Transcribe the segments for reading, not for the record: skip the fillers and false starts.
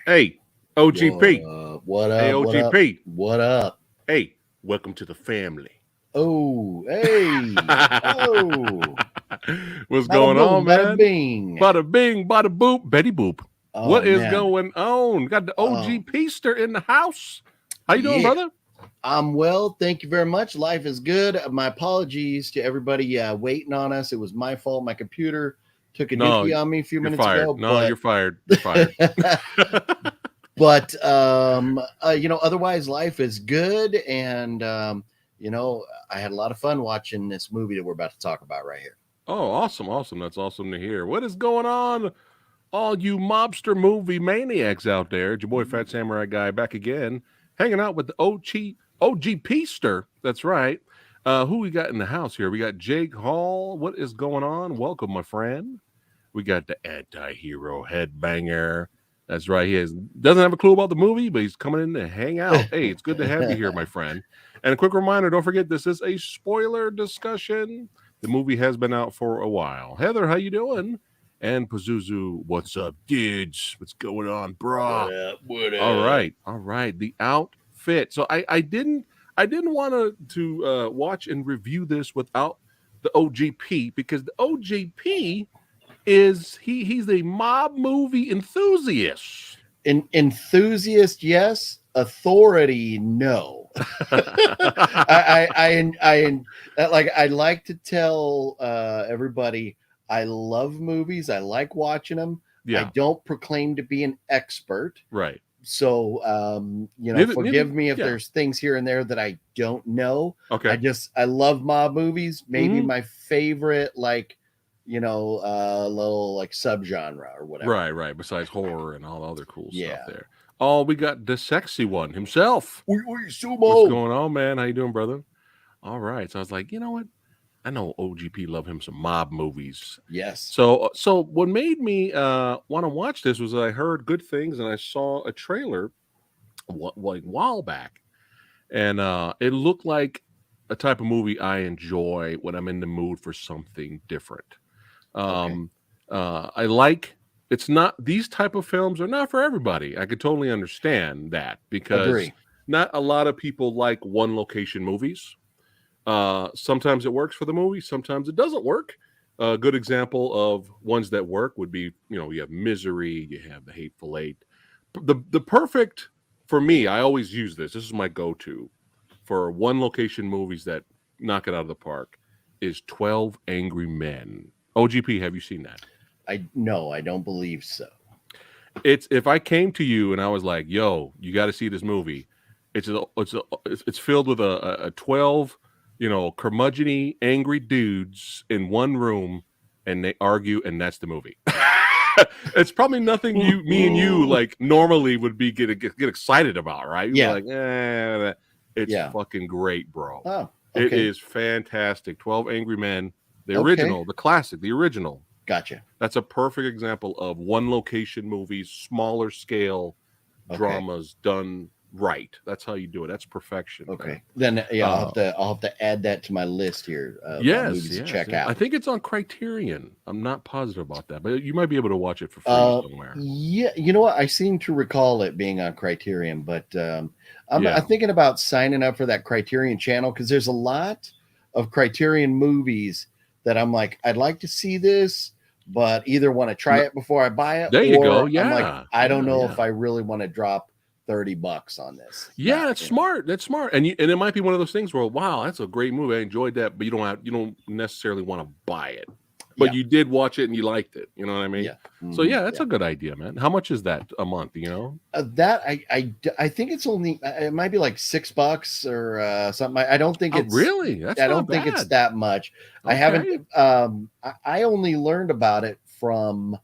Hey, OGP. What Hey, up? What up? OGP. What up? Hey, welcome to the family. Oh, hey. Oh, What's bada going boom, on, bada man? bing. Bada bing, bada boop, Betty boop. Oh, What is man. going on? Got the Oh, OGP-ster in the house. How you doing, yeah. brother? I'm well. Thank you very much. Life is good. My apologies to everybody waiting on us. It was my fault. My computer took a No, dookie on me a few you're minutes fired. ago, No, you're fired. You're fired. otherwise life is good. And, I had a lot of fun watching this movie that we're about to talk about right here. Oh, awesome, awesome. That's awesome to hear. What is going on, all you mobster movie maniacs out there? It's your boy Fat Samurai Guy back again, hanging out with the OGP-ster. That's right. Who we got in the house here? We got Jake Hall. What is going on? Welcome, my friend. We got the anti-hero headbanger. That's right. Doesn't have a clue about the movie, but he's coming in to hang out. Hey, it's good to have you here, my friend. And a quick reminder, don't forget this is a spoiler discussion. The movie has been out for a while. Heather, how you doing? And Pazuzu, what's up, dudes? What's going on, brah? What up? What up? All right. The outfit. So I didn't want to watch and review this without the OGP because the OGP is he's a mob movie enthusiast. Enthusiast, yes. Authority, no. I like to tell everybody I love movies. I like watching them. Yeah. I don't proclaim to be an expert. Right. So, forgive me if there's things here and there that I don't know. Okay. I love mob movies. Maybe Mhm. my favorite, little like subgenre or whatever. Right. Besides horror and all the other cool Yeah. stuff there. Oh, we got the sexy one himself. Sumo. What's going on, man? How you doing, brother? All right. So I was like, you know what? I know OGP love him some mob movies. Yes. So what made me want to watch this was I heard good things and I saw a trailer like a while back, and it looked like a type of movie I enjoy when I'm in the mood for something different. I like it's not these type of films are not for everybody. I could totally understand that because Agree. not a lot of people like one location movies. Sometimes it works for the movie, sometimes it doesn't work. A good example of ones that work would be, you have Misery, you have The Hateful Eight. The perfect for me, I always use this. This is my go-to for one location movies that knock it out of the park is 12 Angry Men. OGP, have you seen that? No, I don't believe so. It's if I came to you and I was like, "Yo, you got to see this movie." It's filled with a 12, curmudgeony, angry dudes in one room, and they argue, and that's the movie. It's probably nothing me and you like normally would be get excited about, right? You'd Yeah. be like, it's fucking great, bro. Oh, okay. It is fantastic. 12 Angry Men, the original, the classic, the original. Gotcha. That's a perfect example of one location movies, smoller scale dramas done right. That's how you do it. That's perfection. Okay. Then I'll have to add that to my list here of movies to check out. I think it's on Criterion. I'm not positive about that, but you might be able to watch it for free somewhere. Yeah, you know what? I seem to recall it being on Criterion, but I'm thinking about signing up for that Criterion channel because there's a lot of Criterion movies that I'm like, I'd like to see this, but either want to try it before I buy it. There you go. Yeah. I'm like, I don't know if I really want to drop $30 on this. Yeah, that's smart. That's smart. And it might be one of those things where, wow, that's a great movie. I enjoyed that, but you don't necessarily want to buy it. But you did watch it and you liked it. You know what I mean? Yeah. Mm-hmm. So that's a good idea, man. How much is that a month? That I think it's only it might be like $6 or something. I don't think it's really. That's I don't think it's that much. Okay. I haven't. I only learned about it from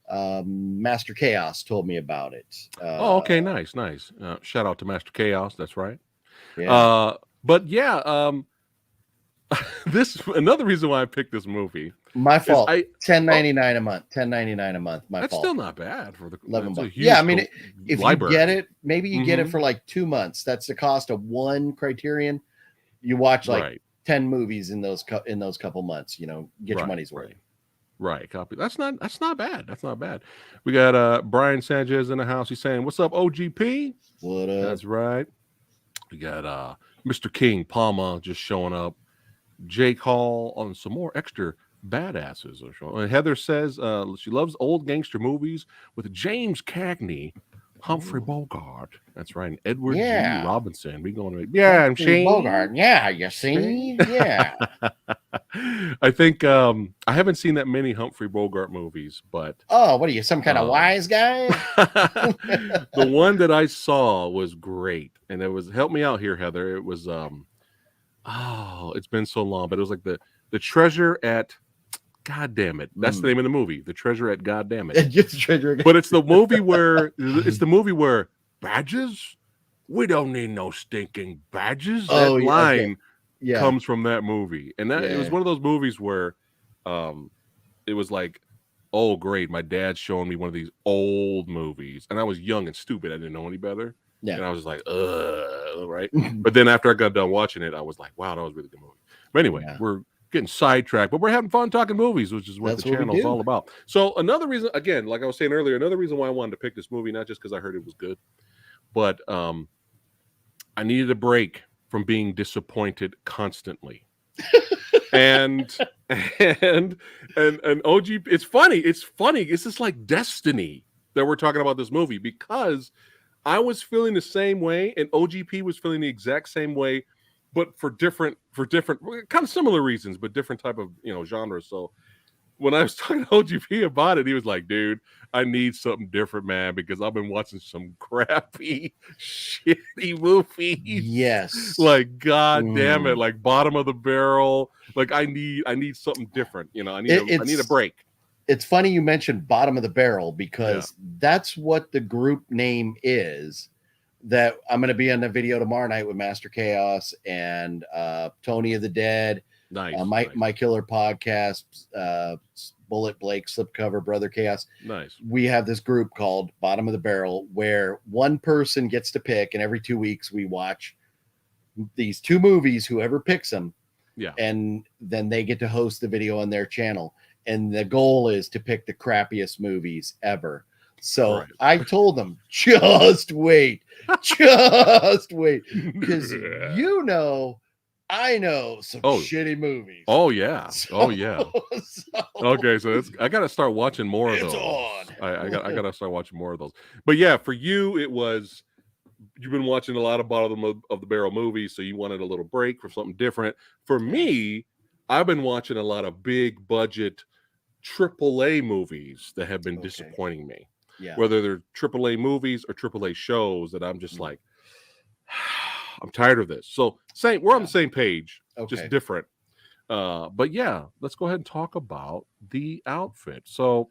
Master Chaos told me about it. Okay, nice. Shout out to Master Chaos. That's right. Yeah. But yeah, this another reason why I picked this movie. My fault. $10.99 a month. $10.99 a month. My that's fault. Still not bad for the $11. Yeah, I mean, if library. You get it, maybe you get it for like 2 months. That's the cost of one Criterion. You watch like 10 movies in those couple months. Get your money's worth. Right, copy. That's not bad. That's not bad. We got Brian Sanchez in the house. He's saying, "What's up, OGP?" What up? That's right. We got Mr. King Palma just showing up. Jake Hall on some more extra badasses. And Heather says she loves old gangster movies with James Cagney, Humphrey Bogart. That's right. And Edward G. Yeah. Robinson. We going to I'm Shane Bogart. Yeah, you see? Yeah. I think I haven't seen that many Humphrey Bogart movies, but oh, what are you, some kind of wise guy? The one that I saw was great, and it was help me out here, Heather. It was oh, it's been so long, but it was like the treasure at God damn it. That's the name of the movie. The treasure at God damn it. But it's the movie where badges? We don't need no stinking badges. That line comes from that movie. And that it was one of those movies where it was like, oh great, my dad's showing me one of these old movies. And I was young and stupid. I didn't know any better. Yeah. And I was like, right. But then after I got done watching it, I was like, wow, that was a really good movie. But anyway, we're getting sidetracked, but we're having fun talking movies, which is what the channel is all about. So another reason, again, like I was saying earlier, another reason why I wanted to pick this movie, not just because I heard it was good, but I needed a break from being disappointed constantly. and OGP, it's funny. It's just like destiny that we're talking about this movie, because I was feeling the same way, and OGP was feeling the exact same way, but for different kind of similar reasons, but different type of genres. So when I was talking to OGP about it, he was like, dude, I need something different, man, because I've been watching some crappy, shitty movies. Yes. Like, God damn it, like bottom of the barrel. Like I need something different. I need a break. It's funny you mentioned bottom of the barrel, because that's what the group name is. That I'm going to be on the video tomorrow night with Master Chaos and Tony of the Dead, my Killer Podcast, Bullet Blake, Slipcover, Brother Chaos. Nice. We have this group called Bottom of the Barrel, where one person gets to pick, and every 2 weeks we watch these two movies, whoever picks them. Yeah. And then they get to host the video on their channel. And the goal is to pick the crappiest movies ever. So I told them, just wait, because I know some shitty movies. Oh yeah, Okay, so I got to start watching more of those. I got to start watching more of those. But yeah, for you, it was you've been watching a lot of bottom of the barrel movies, so you wanted a little break for something different. For me, I've been watching a lot of big budget AAA movies that have been disappointing me. Yeah. Whether they're AAA movies or AAA shows, that I'm just like, I'm tired of this. So we're on the same page, just different. But yeah, let's go ahead and talk about the outfit. So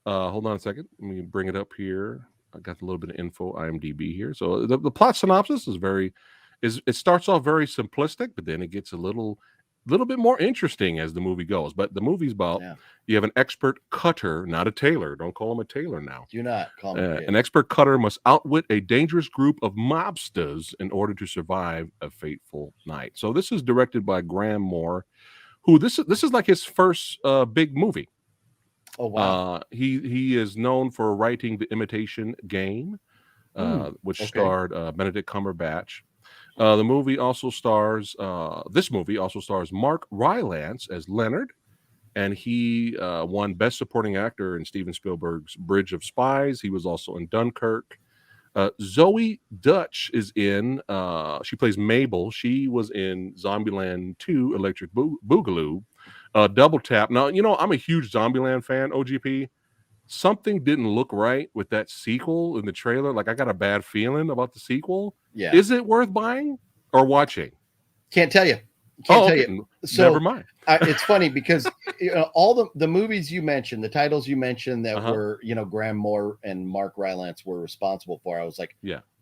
hold on a second. Let me bring it up here. I got a little bit of info, IMDb here. So the plot synopsis it starts off very simplistic, but then it gets a little bit more interesting as the movie goes. But the movie's about you have an expert cutter, not a tailor. Don't call him a tailor now. Do not call him an expert cutter must outwit a dangerous group of mobsters in order to survive a fateful night. So this is directed by Graham Moore, who this is like his first big movie. Oh wow! He is known for writing The Imitation Game, which starred Benedict Cumberbatch. This movie also stars Mark Rylance as Leonard, and he won Best Supporting Actor in Steven Spielberg's Bridge of Spies. He was also in Dunkirk. Zoe Dutch is in. She plays Mabel. She was in Zombieland 2: Electric Boogaloo. Double Tap. Now, I'm a huge Zombieland fan, OGP. Something didn't look right with that sequel in the trailer. Like, I got a bad feeling about the sequel. Yeah. Is it worth buying or watching? Can't tell you. Tell you. So, never mind. It's funny because all the movies you mentioned, the titles you mentioned that were, Graham Moore and Mark Rylance were responsible for, I was like,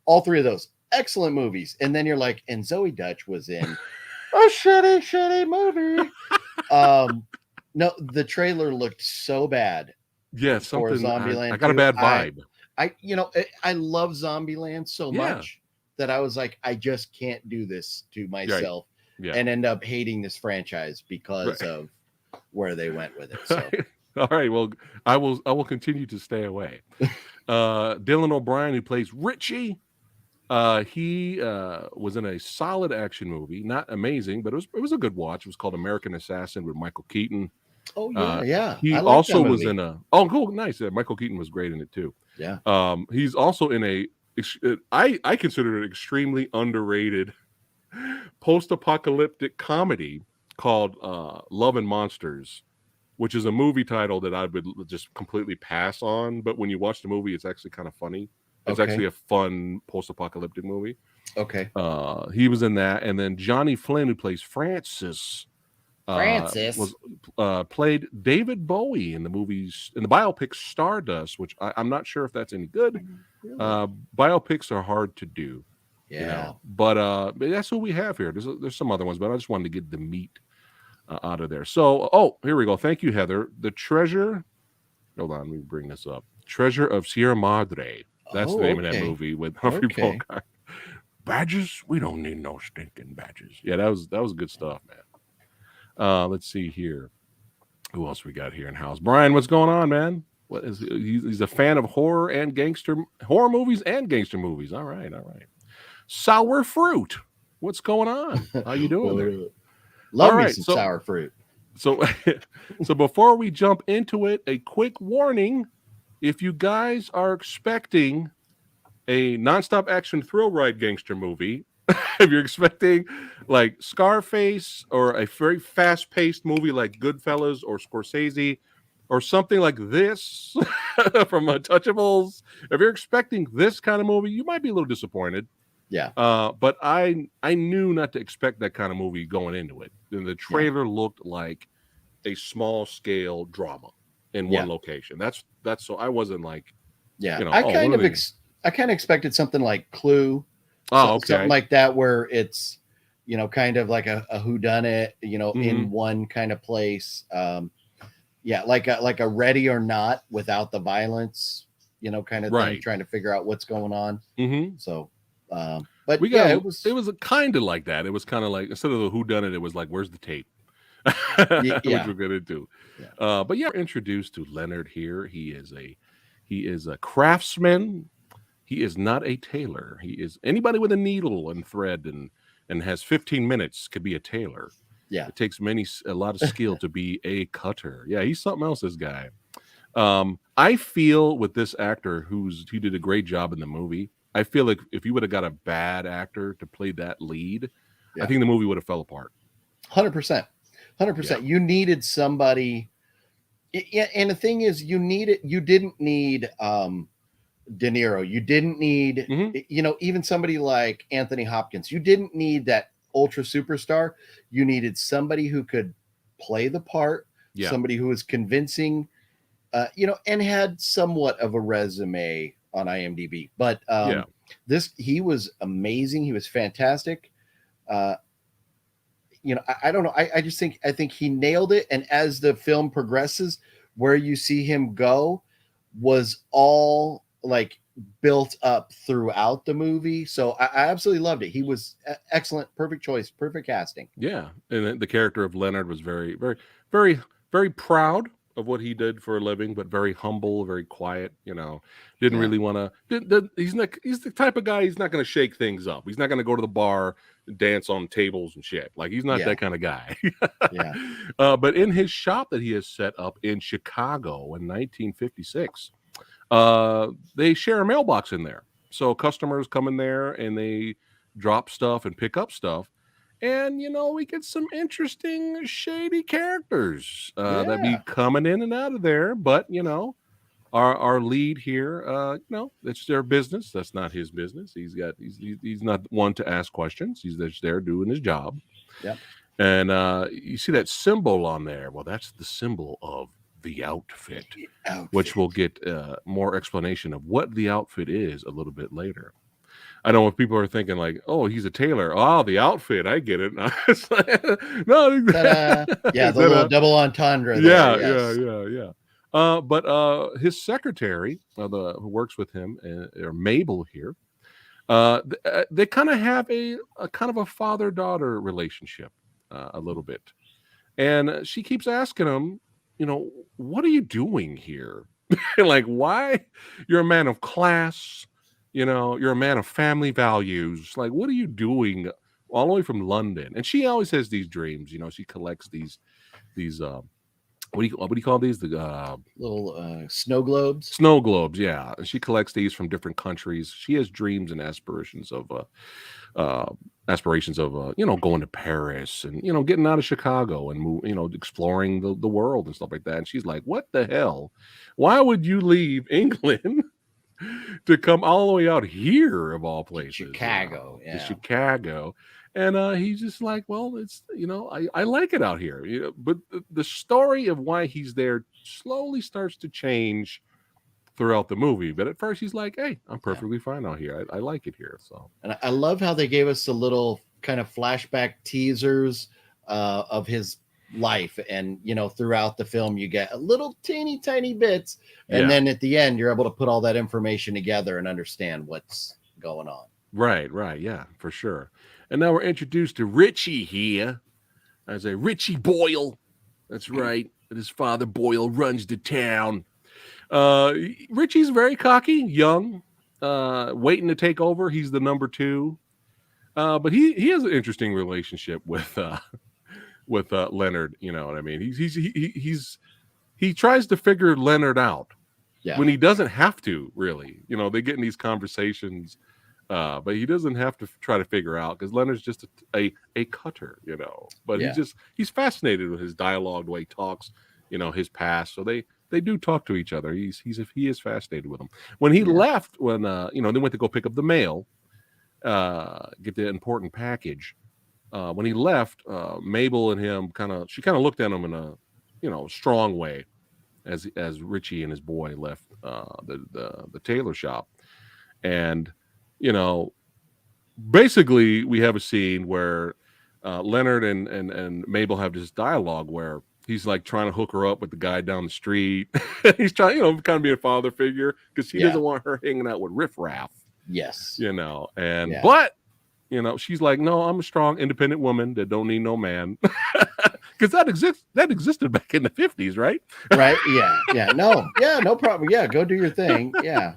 all three of those excellent movies. And then you're like, and Zoe Dutch was in a shitty movie. No, the trailer looked so bad. Yeah, something. Zombieland I got a bad vibe. I love Zombieland so much that I was like, I just can't do this to myself and end up hating this franchise because of where they went with it. So All right. Well, I will continue to stay away. Dylan O'Brien, who plays Richie, he was in a solid action movie, not amazing, but it was a good watch. It was called American Assassin with Michael Keaton. Oh yeah, yeah. I He like that also was movie. in a cool, nice. Michael Keaton was great in it too. Yeah. He's also in I consider it extremely underrated post-apocalyptic comedy called Love and Monsters, which is a movie title that I would just completely pass on. But when you watch the movie, it's actually kind of funny. It's actually Okay. a fun post-apocalyptic movie. Okay. He was in that, and then Johnny Flynn, who plays Francis, Francis. was played David Bowie in the biopic Stardust, which I'm not sure if that's any good. Really? Biopics are hard to do, Yeah. but that's who we have here. There's some other ones, but I just wanted to get the meat out of there. So, here we go. Thank you, Heather. The treasure. Hold on, let me bring this up. Treasure of Sierra Madre. That's the Oh, name of that okay. movie with Humphrey Okay. Bogart. Badges? We don't need no stinking badges. Yeah, that was good stuff, man. Let's see here. Who else we got here in house? Brian, what's going on, man? What is he's a fan of horror movies and gangster movies. All right, all right. Sour fruit. What's going on? How you doing there? All Love me right, some so sour fruit. so so before we jump into it, a quick warning: if you guys are expecting a nonstop action thrill ride gangster movie, if you're expecting like Scarface or a very fast paced movie like Goodfellas or Scorsese or something like this from Untouchables, if you're expecting this kind of movie, you might be a little disappointed. Yeah. But I knew not to expect that kind of movie going into it. And the Yeah. trailer looked like a small scale drama in one Yeah. location. That's so I wasn't like, Yeah. oh, what are they? I kind of expected something like Clue, Oh, something okay. like that, where it's, kind of like a whodunit, Mm-hmm. in one kind of place. Yeah, like a Ready or Not without the violence, kind of thing, Right. trying to figure out what's going on. Mm-hmm. So, but We got yeah, a, it it was, was kind of like that. It was kind of like instead of the who done it, it was like where's the tape, which yeah, we're gonna do. yeah, But yeah, we're introduced to Leonard here. He is a craftsman. He is not a tailor. He is anybody with a needle and thread and has 15 minutes could be a tailor. yeah, It takes a lot of skill to be a cutter. Yeah, he's something else. This guy. I feel with this actor he did a great job in the movie. I feel like if you would have got a bad actor to play that lead, I yeah, think the movie would have fell apart. 100%, Yeah. 100%. You needed somebody. Yeah, and the thing is, you didn't need De Niro. You didn't need, Hmm. even somebody like Anthony Hopkins. You didn't need that ultra superstar. You needed somebody who could play the part, Yeah. somebody who was convincing, and had somewhat of a resume on IMDb. But Yeah. he was amazing. He was fantastic. Uh, I don't know. I think he nailed it. And as the film progresses, where you see him go was all like built up throughout the movie. So I absolutely loved it. He was excellent, perfect choice, perfect casting. Yeah. And the character of Leonard was very, very, very, very proud of what he did for a living, but very humble, very quiet. Didn't Yeah, really want to. He's the type of guy. He's not going to shake things up. He's not going to go to the bar, and dance on tables and shit. Like he's not yeah, that kind of guy. yeah, But in his shop that he has set up in Chicago in 1956, they share a mailbox in there. So customers come in there and they drop stuff and pick up stuff. And we get some interesting shady characters that be yeah, coming in and out of there. But our lead here, it's their business. That's not his business. He's not one to ask questions. He's just there doing his job. yeah. And you see that symbol on there. Well, that's the symbol of the outfit, which we'll Outfit. get more explanation of what the outfit is a little bit later. I know if people are thinking like, "Oh, he's a tailor." Oh, the outfit, I get it. It's like, no, Ta-da. Yeah, the little ta-da. double entendre there. Yeah, yeah, Yes. yeah, yeah. But his secretary, who works with him, or Mabel here, they kind of have a kind of a father-daughter relationship, a little bit, and she keeps asking him, what are you doing here? Like, why? You're a man of class, you're a man of family values. Like, what are you doing all the way from London? And she always has these dreams. She collects these what do you call these? The little snow globes. snow globes, yeah. And she collects these from different countries. She has dreams and uh, aspirations of going to Paris and getting out of Chicago and exploring the world and stuff like that. And she's like, "What the hell? Why would you leave England to come all the way out here of all places, Chicago, to Chicago?" And he's just like, "Well, it's I like it out here." But the story of why he's there slowly starts to change throughout the movie. But at first, he's like, "Hey, I'm perfectly fine out here. I like it here." So, and I love how they gave us a little kind of flashback teasers of his life, and throughout the film you get a little teeny tiny bits, and then at the end you're able to put all that information together and understand what's going on. Right, yeah, for sure. And now we're introduced to Richie here as a Richie Boyle. That's right. And his father Boyle runs the town. Richie's very cocky, young, waiting to take over. He's the number 2. But he has an interesting relationship with Leonard. You know what I mean? He tries to figure Leonard out when he doesn't have to. Really, they get in these conversations, but he doesn't have to try to figure out because Leonard's just a cutter. But he's fascinated with his dialogue, the way he talks. His past. So they do talk to each other. He is fascinated with him. When he left, when they went to go pick up the mail, get the important package. When he left, Mabel and him she kind of looked at him in a strong way as Richie and his boy left the tailor shop. And basically we have a scene where Leonard and Mabel have this dialogue where he's like trying to hook her up with the guy down the street. He's trying, kind of be a father figure because he doesn't want her hanging out with riffraff. Yes. But she's like, "No, I'm a strong, independent woman that don't need no man." Because that existed back in the 50s, right? Right. Yeah. No problem. Yeah, go do your thing. Yeah.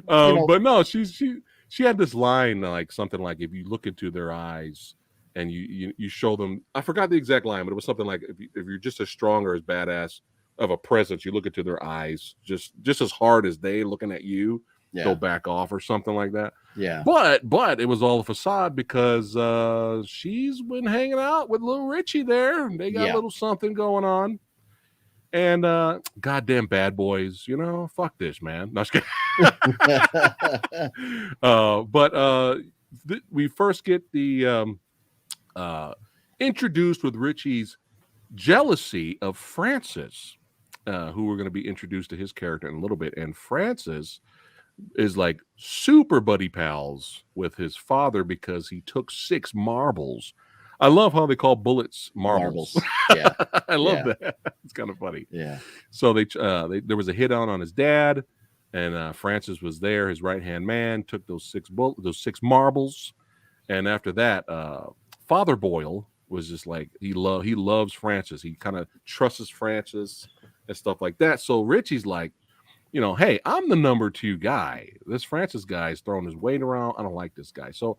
But no, she had this line like something like, "If you look into their eyes and you show them," I forgot the exact line, but it was something like, if you're just as strong or as badass of a presence, you look into their eyes just as hard as they looking at you, they'll back off or something like that. Yeah. But it was all a facade because she's been hanging out with little Richie there. They got a little something going on. And goddamn bad boys, fuck this, man. No, we first get the introduced with Richie's jealousy of Francis, who we're going to be introduced to his character in a little bit. And Francis is like super buddy pals with his father because he took 6 marbles. I love how they call bullets marbles. Yeah. I love that. It's kind of funny. Yeah. So there was a hit on his dad, and Francis was there, his right-hand man, took those 6 marbles. And after that, Father Boyle was just like, he loves Francis. He kind of trusts Francis and stuff like that. So Richie's like, hey, I'm the number 2 guy. This Francis guy is throwing his weight around. I don't like this guy. So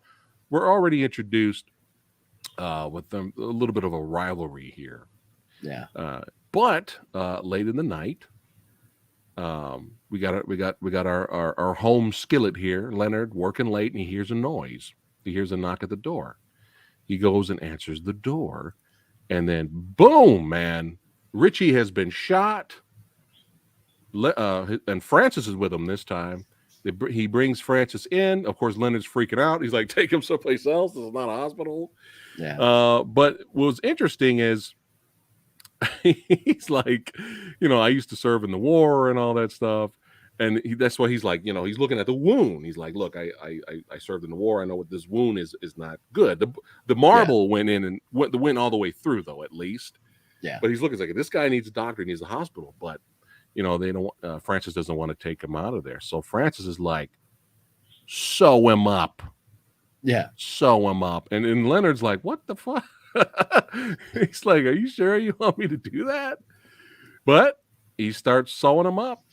we're already introduced with them a little bit of a rivalry here. Yeah. But late in the night, we got our home skillet here, Leonard, working late, and he hears a noise. He hears a knock at the door. He goes and answers the door, and then boom, man, Richie has been shot. And Francis is with him this time. He brings Francis in. Of course, Leonard's freaking out. He's like, "Take him someplace else. This is not a hospital." Yeah. But what was interesting is he's like, I used to serve in the war and all that stuff. And that's why he's like, he's looking at the wound. He's like, "Look, I served in the war. I know what this wound is not good." The marble went in and went all the way through, though, at least. Yeah. But he's looking like, this guy needs a doctor. He needs a hospital. But they don't. Francis doesn't want to take him out of there. So Francis is like, "Sew him up." Yeah. Sew him up. And Leonard's like, "What the fuck?" He's like, "Are you sure you want me to do that?" But he starts sewing them up.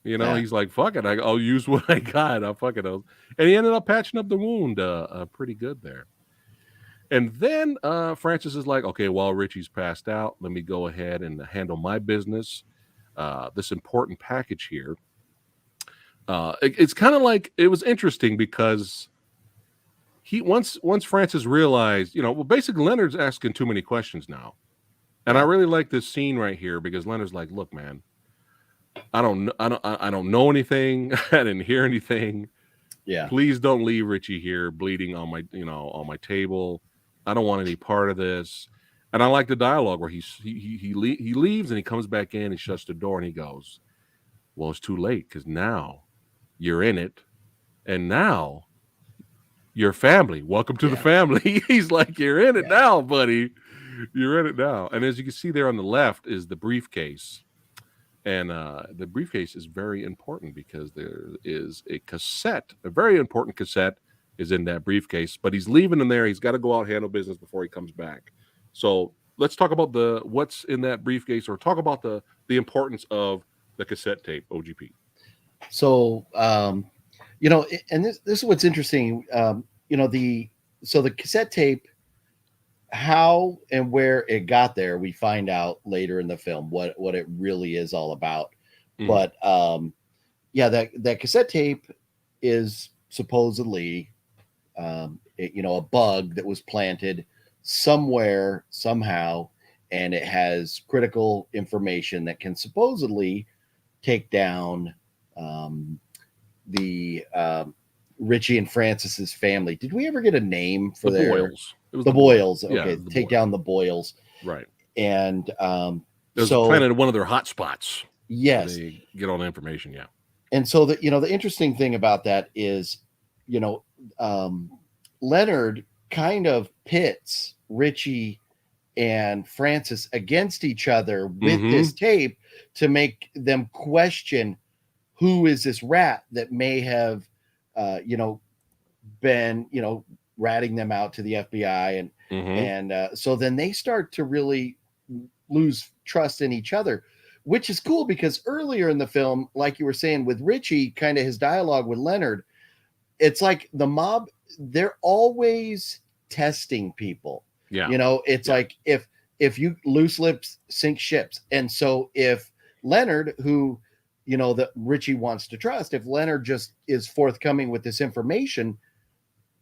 Yeah. He's like, fuck it. I'll use what I got. I'll fuck it up. And he ended up patching up the wound pretty good there. And then Francis is like, okay, while Richie's passed out, let me go ahead and handle my business. This important package here. It's kind of like, it was interesting because once Francis realized, well, basically Leonard's asking too many questions now. And I really like this scene right here because Leonard's like, look, man, I don't know anything. I didn't hear anything. Yeah. Please don't leave Richie here bleeding on my table. I don't want any part of this. And I like the dialogue where he leaves and he comes back in, he shuts the door and he goes, well, it's too late because now you're in it. And now your family. Welcome to the family. He's like, you're in it now, buddy. You're in it now. And as you can see there on the left is the briefcase. And the briefcase is very important because there is a cassette, a very important cassette is in that briefcase, but he's leaving him there. He's got to go out, handle business before he comes back. So let's talk about what's in that briefcase, or talk about the importance of the cassette tape, OGP. So, and this is what's interesting. The cassette tape, how and where it got there, we find out later in the film what it really is all about. Mm-hmm. But that cassette tape is supposedly a bug that was planted somewhere somehow, and it has critical information that can supposedly take down the Richie and Francis's family. Did we ever get a name for the Boyles? It was the Boyles. Okay, yeah, take down the Boyles. Right. And it was planted in one of their hot spots. Yes. They get all the information. Yeah. And so the interesting thing about that is, Leonard kind of pits Richie and Francis against each other with this tape to make them question who is this rat that may have, been, ratting them out to the FBI. And so then they start to really lose trust in each other, which is cool because earlier in the film, like you were saying with Richie, kind of his dialogue with Leonard, it's like the mob, they're always testing people. Yeah. It's like if you loose lips sink ships. And so if Leonard, who, that Richie wants to trust, if Leonard just is forthcoming with this information,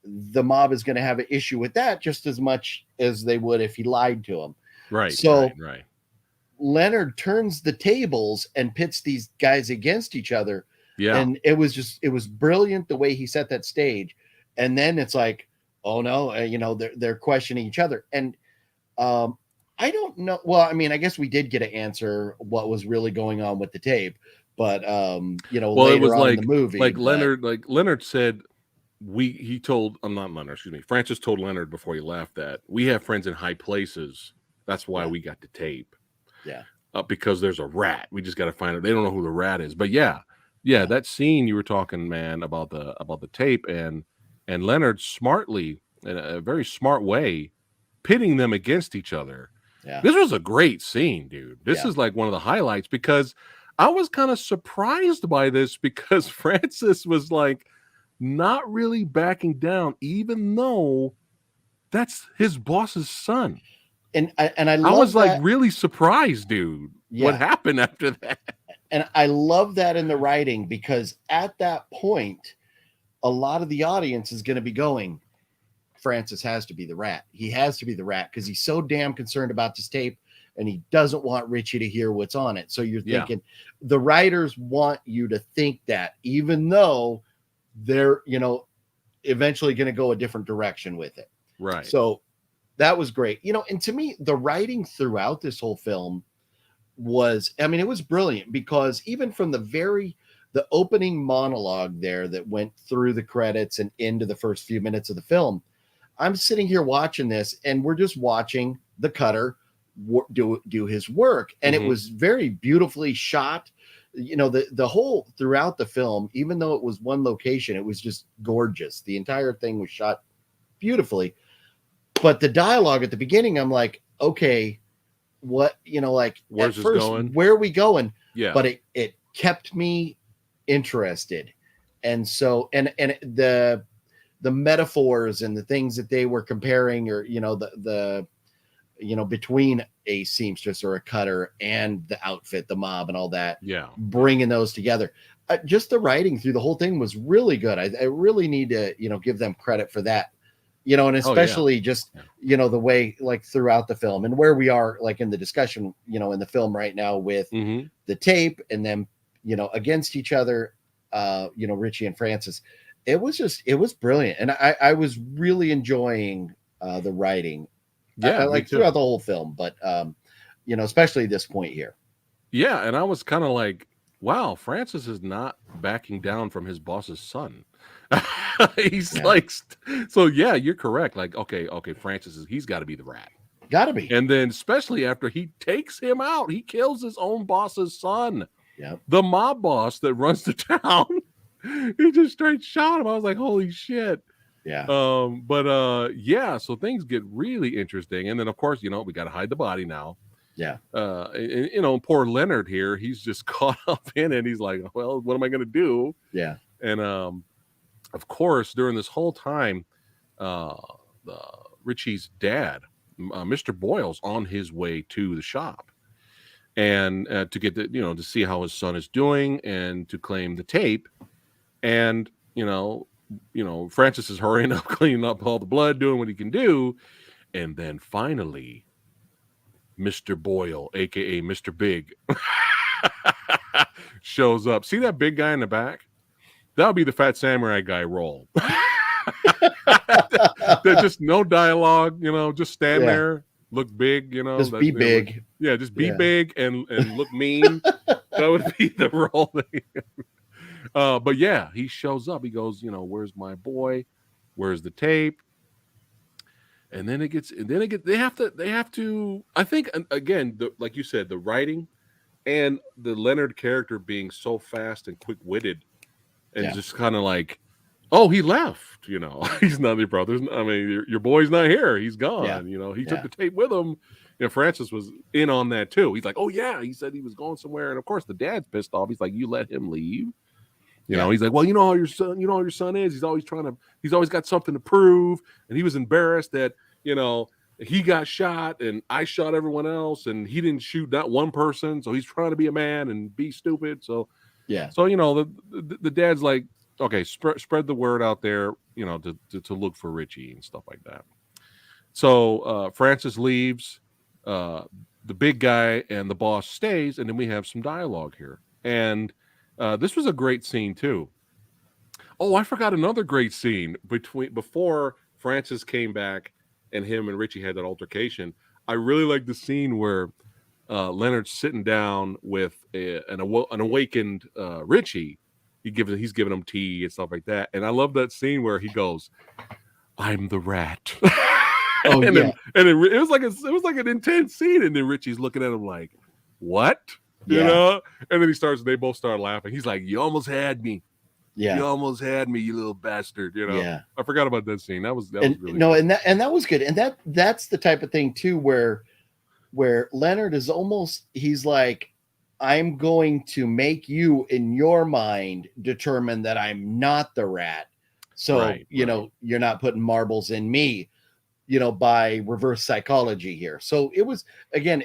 the mob is going to have an issue with that just as much as they would if he lied to them. Right. So right. Leonard turns the tables and pits these guys against each other. Yeah. And it was brilliant the way he set that stage. And then it's like, oh no, they're questioning each other. And I don't know. Well, I mean, I guess we did get an answer what was really going on with the tape, but well, later it was on in the movie, Leonard said, Francis told Leonard before he left that we have friends in high places. That's why we got the tape. Yeah. Because there's a rat. We just got to find it. They don't know who the rat is. But yeah, that scene you were talking, man, about the tape, and Leonard smartly, in a very smart way, pitting them against each other. Yeah. This was a great scene, dude. This is like one of the highlights because I was kind of surprised by this because Francis was like not really backing down, even though that's his boss's son. And I was like really surprised, dude. Yeah. What happened after that? And I love that in the writing because at that point, a lot of the audience is going to be going, Francis has to be the rat. He has to be the rat because he's so damn concerned about this tape and he doesn't want Richie to hear what's on it. So you're thinking the writers want you to think that, even though they're, eventually going to go a different direction with it. Right. So that was great. And to me, the writing throughout this whole film was, it was brilliant because even from the opening monologue there that went through the credits and into the first few minutes of the film, I'm sitting here watching this and we're just watching the cutter do his work. And it was very beautifully shot. The whole throughout the film, even though it was one location, it was just gorgeous. The entire thing was shot beautifully. But the dialogue at the beginning, I'm like, okay, what, like Where's at this first, going? where are we going? Yeah. But it kept me interested. And so, and the metaphors and the things that they were comparing, or, the between a seamstress or a cutter and the outfit, the mob and all that, Yeah. bringing those together. Just the writing through the whole thing was really good. I really need to, give them credit for that, and especially just, the way, like throughout the film and where we are, like in the discussion, in the film right now with the tape and them, against each other, Richie and Francis. It was brilliant. And I was really enjoying the writing. Yeah, I like throughout the whole film, but especially this point here. Yeah, and I was kind of like, wow, Francis is not backing down from his boss's son. He's like, so yeah, you're correct. Like, okay, Francis he's got to be the rat. Got to be. And then, especially after he takes him out, he kills his own boss's son. Yeah, the mob boss that runs the town. He just straight shot him. I was like, holy shit. Yeah. Yeah, so things get really interesting. And then of course, we got to hide the body now. Yeah. Poor Leonard here, he's just caught up in it. He's like, well, what am I going to do? Yeah. And of course, during this whole time, Richie's dad, Mr. Boyle's on his way to the shop. And to get to see how his son is doing and to claim the tape. And, Francis is hurrying up, cleaning up all the blood, doing what he can do. And then finally, Mr. Boyle, aka Mr. Big, shows up. See that big guy in the back? That'll be the Phat Samurai Guy role. Just no dialogue, just stand there, look big, Just be big. Just be big and look mean. That would be the role. But yeah, he shows up. He goes, where's my boy? Where's the tape? And then they have to, I think, again, like you said, the writing and the Leonard character being so fast and quick-witted and just kind of like, oh, he left, he's not your brother. I mean, your boy's not here. He's gone. He took the tape with him. Francis was in on that too. He's like, oh yeah, he said he was going somewhere. And of course the dad's pissed off. He's like, you let him leave. He's like, well, how your son is. He's always got something to prove. And he was embarrassed that, he got shot and I shot everyone else and he didn't shoot that one person. So he's trying to be a man and be stupid. So, So, the dad's like, okay, spread the word out there, to look for Richie and stuff like that. So Francis leaves, the big guy and the boss stays, and then we have some dialogue here. And this was a great scene too. Oh, I forgot another great scene before Francis came back and him and Richie had that altercation. I really like the scene where Leonard's sitting down with an awakened Richie. He's giving him tea and stuff like that. And I love that scene where he goes, "I'm the rat." Oh, and yeah. It was like an intense scene. And then Richie's looking at him like, "What?" And then they both start laughing. He's like, "You almost had me. Yeah. You almost had me, you little bastard." Yeah. I forgot about that scene. That was really good. And that was good. And that's the type of thing too, where Leonard is almost, he's like, I'm going to make you in your mind determine that I'm not the rat. So, you're not putting marbles in me, by reverse psychology here. So it was, again,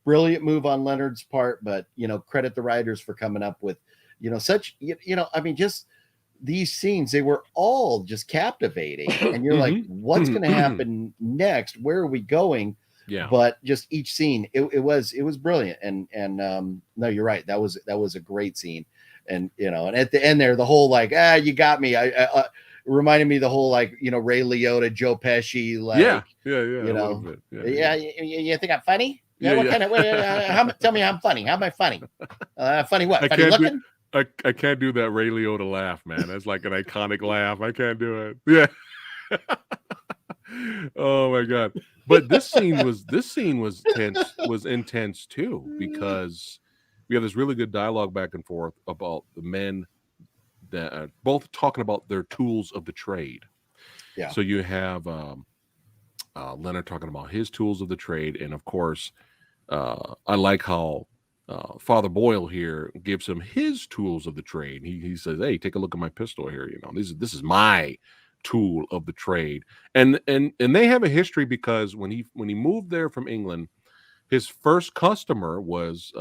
brilliant move on Leonard's part, but, credit the writers for coming up with, such, I mean, just these scenes, they were all just captivating. And you're like, what's going to happen next? Where are we going? Yeah. But just each scene, it was brilliant. And no, you're right. That was a great scene. And, and at the end there, the whole like, you got me. I reminded me the whole like, Ray Liotta, Joe Pesci, like, you think I'm funny? What kind of, tell me I'm funny. How am I funny? Funny what? Funny looking? I can't do that Ray Liotta laugh, man. That's like an iconic laugh. I can't do it. Yeah. Oh my God. But this scene was intense too, because we have this really good dialogue back and forth about the men that are both talking about their tools of the trade. Yeah. So you have Leonard talking about his tools of the trade, and of course, I like how Father Boyle here gives him his tools of the trade. He says, "Hey, take a look at my pistol here. You know, this is my tool of the trade." And they have a history because when he moved there from England, his first customer was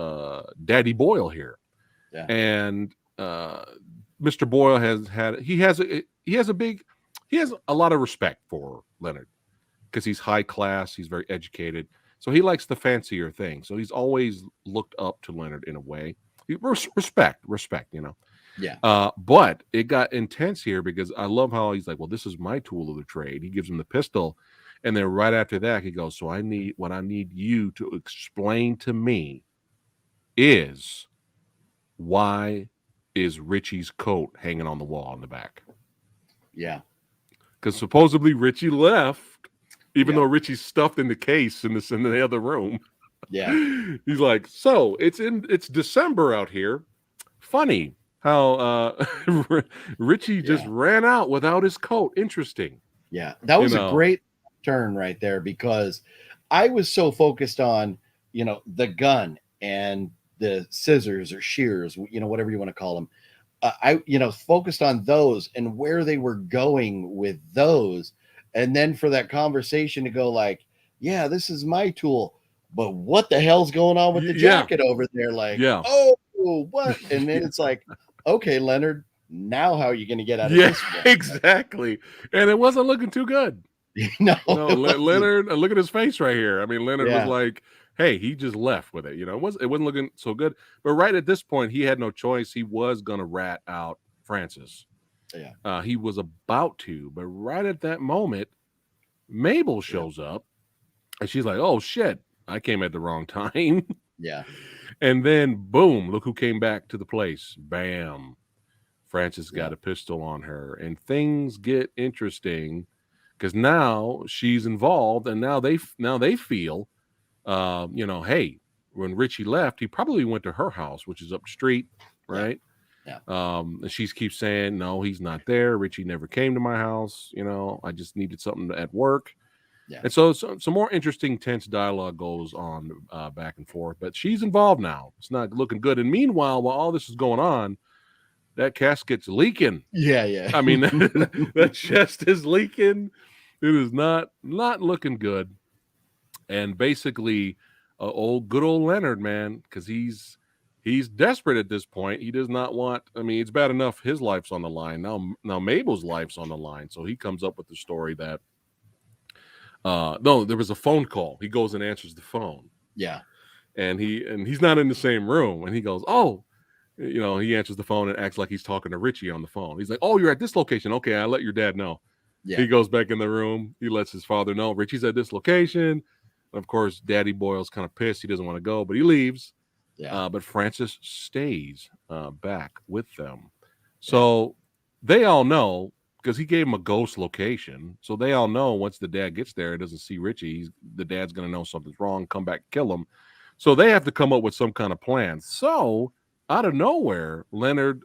Daddy Boyle here, Yeah. and Mr. Boyle he has a lot of respect for Leonard because he's high class, he's very educated, so he likes the fancier things. So he's always looked up to Leonard in a way. Respect, you know. Yeah. But it got intense here because I love how he's like, well, this is my tool of the trade. He gives him the pistol. And then right after that, he goes, so I need you to explain to me is why is Richie's coat hanging on the wall in the back? Yeah. Because supposedly Richie left, even Yeah. though Richie's stuffed in the case in the other room. Yeah. He's like, so it's December out here. Funny how Richie just Yeah. ran out without his coat. Interesting. Yeah. That You was a know. great turn right there because I was so focused on, the gun and the scissors or shears, whatever you want to call them. Focused on those and where they were going with those. And then for that conversation to go like, yeah, this is my tool, but what the hell's going on with the Yeah. jacket over there? Like, Yeah. oh, what? And then it's like, okay, Leonard, now how are you going to get out of Yeah, this one? exactly. And it wasn't looking too good. No, No, it wasn't. Leonard, look at his face right here. I mean, Leonard was Yeah. like, hey, he just left with it. It wasn't looking so good. But right at this point, he had no choice. He was gonna rat out Francis. Yeah. He was about to, but right at that moment, Mabel shows up and she's like, oh shit, I came at the wrong time. Yeah. And then boom, look who came back to the place. Bam. Francis got a pistol on her, and things get interesting because now she's involved, and now they feel, hey, when Richie left, he probably went to her house, which is up the street, right? Yeah. And she keeps saying, no, he's not there. Richie never came to my house. I just needed something at work. Yeah. And so some more interesting, tense dialogue goes on back and forth. But she's involved now. It's not looking good. And meanwhile, while all this is going on, that casket's leaking. Yeah. Yeah. I mean, that chest is leaking. It is not looking good. And basically, good old Leonard, man, because he's desperate at this point. He does not want. I mean, it's bad enough his life's on the line. Now Mabel's life's on the line. So he comes up with the story that no, there was a phone call. He goes and answers the phone. Yeah. And he's not in the same room. And he goes, oh. He answers the phone and acts like he's talking to Richie on the phone. He's like, oh, you're at this location. Okay, I'll let your dad know. Yeah. He goes back in the room. He lets his father know Richie's at this location. Of course, Daddy Boyle's kind of pissed. He doesn't want to go, but he leaves. Yeah. But Francis stays back with them. So they all know because he gave him a ghost location. So they all know once the dad gets there, and doesn't see Richie, the dad's going to know something's wrong, come back, kill him. So they have to come up with some kind of plan. So out of nowhere, Leonard,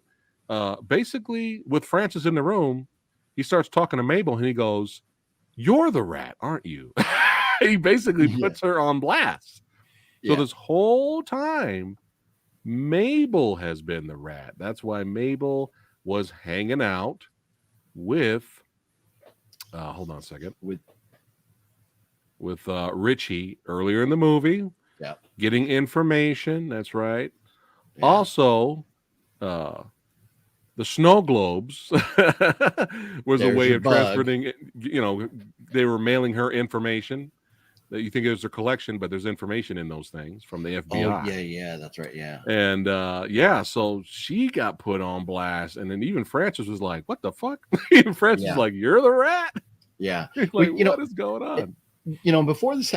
basically with Francis in the room, he starts talking to Mabel and he goes, you're the rat, aren't you? He basically puts her on blast. So this whole time, Mabel has been the rat. That's why Mabel was hanging out with, hold on a second, with Richie earlier in the movie. Yeah. Getting information. That's right. Yeah. Also, the snow globes was a way of transferring. They were mailing her information. That you think it was a collection, but there's information in those things from the FBI. Oh, yeah, that's right. Yeah. And so she got put on blast, and then even Francis was like, "What the fuck?" Francis was like, "You're the rat." Yeah. Like, what is going on? Before this,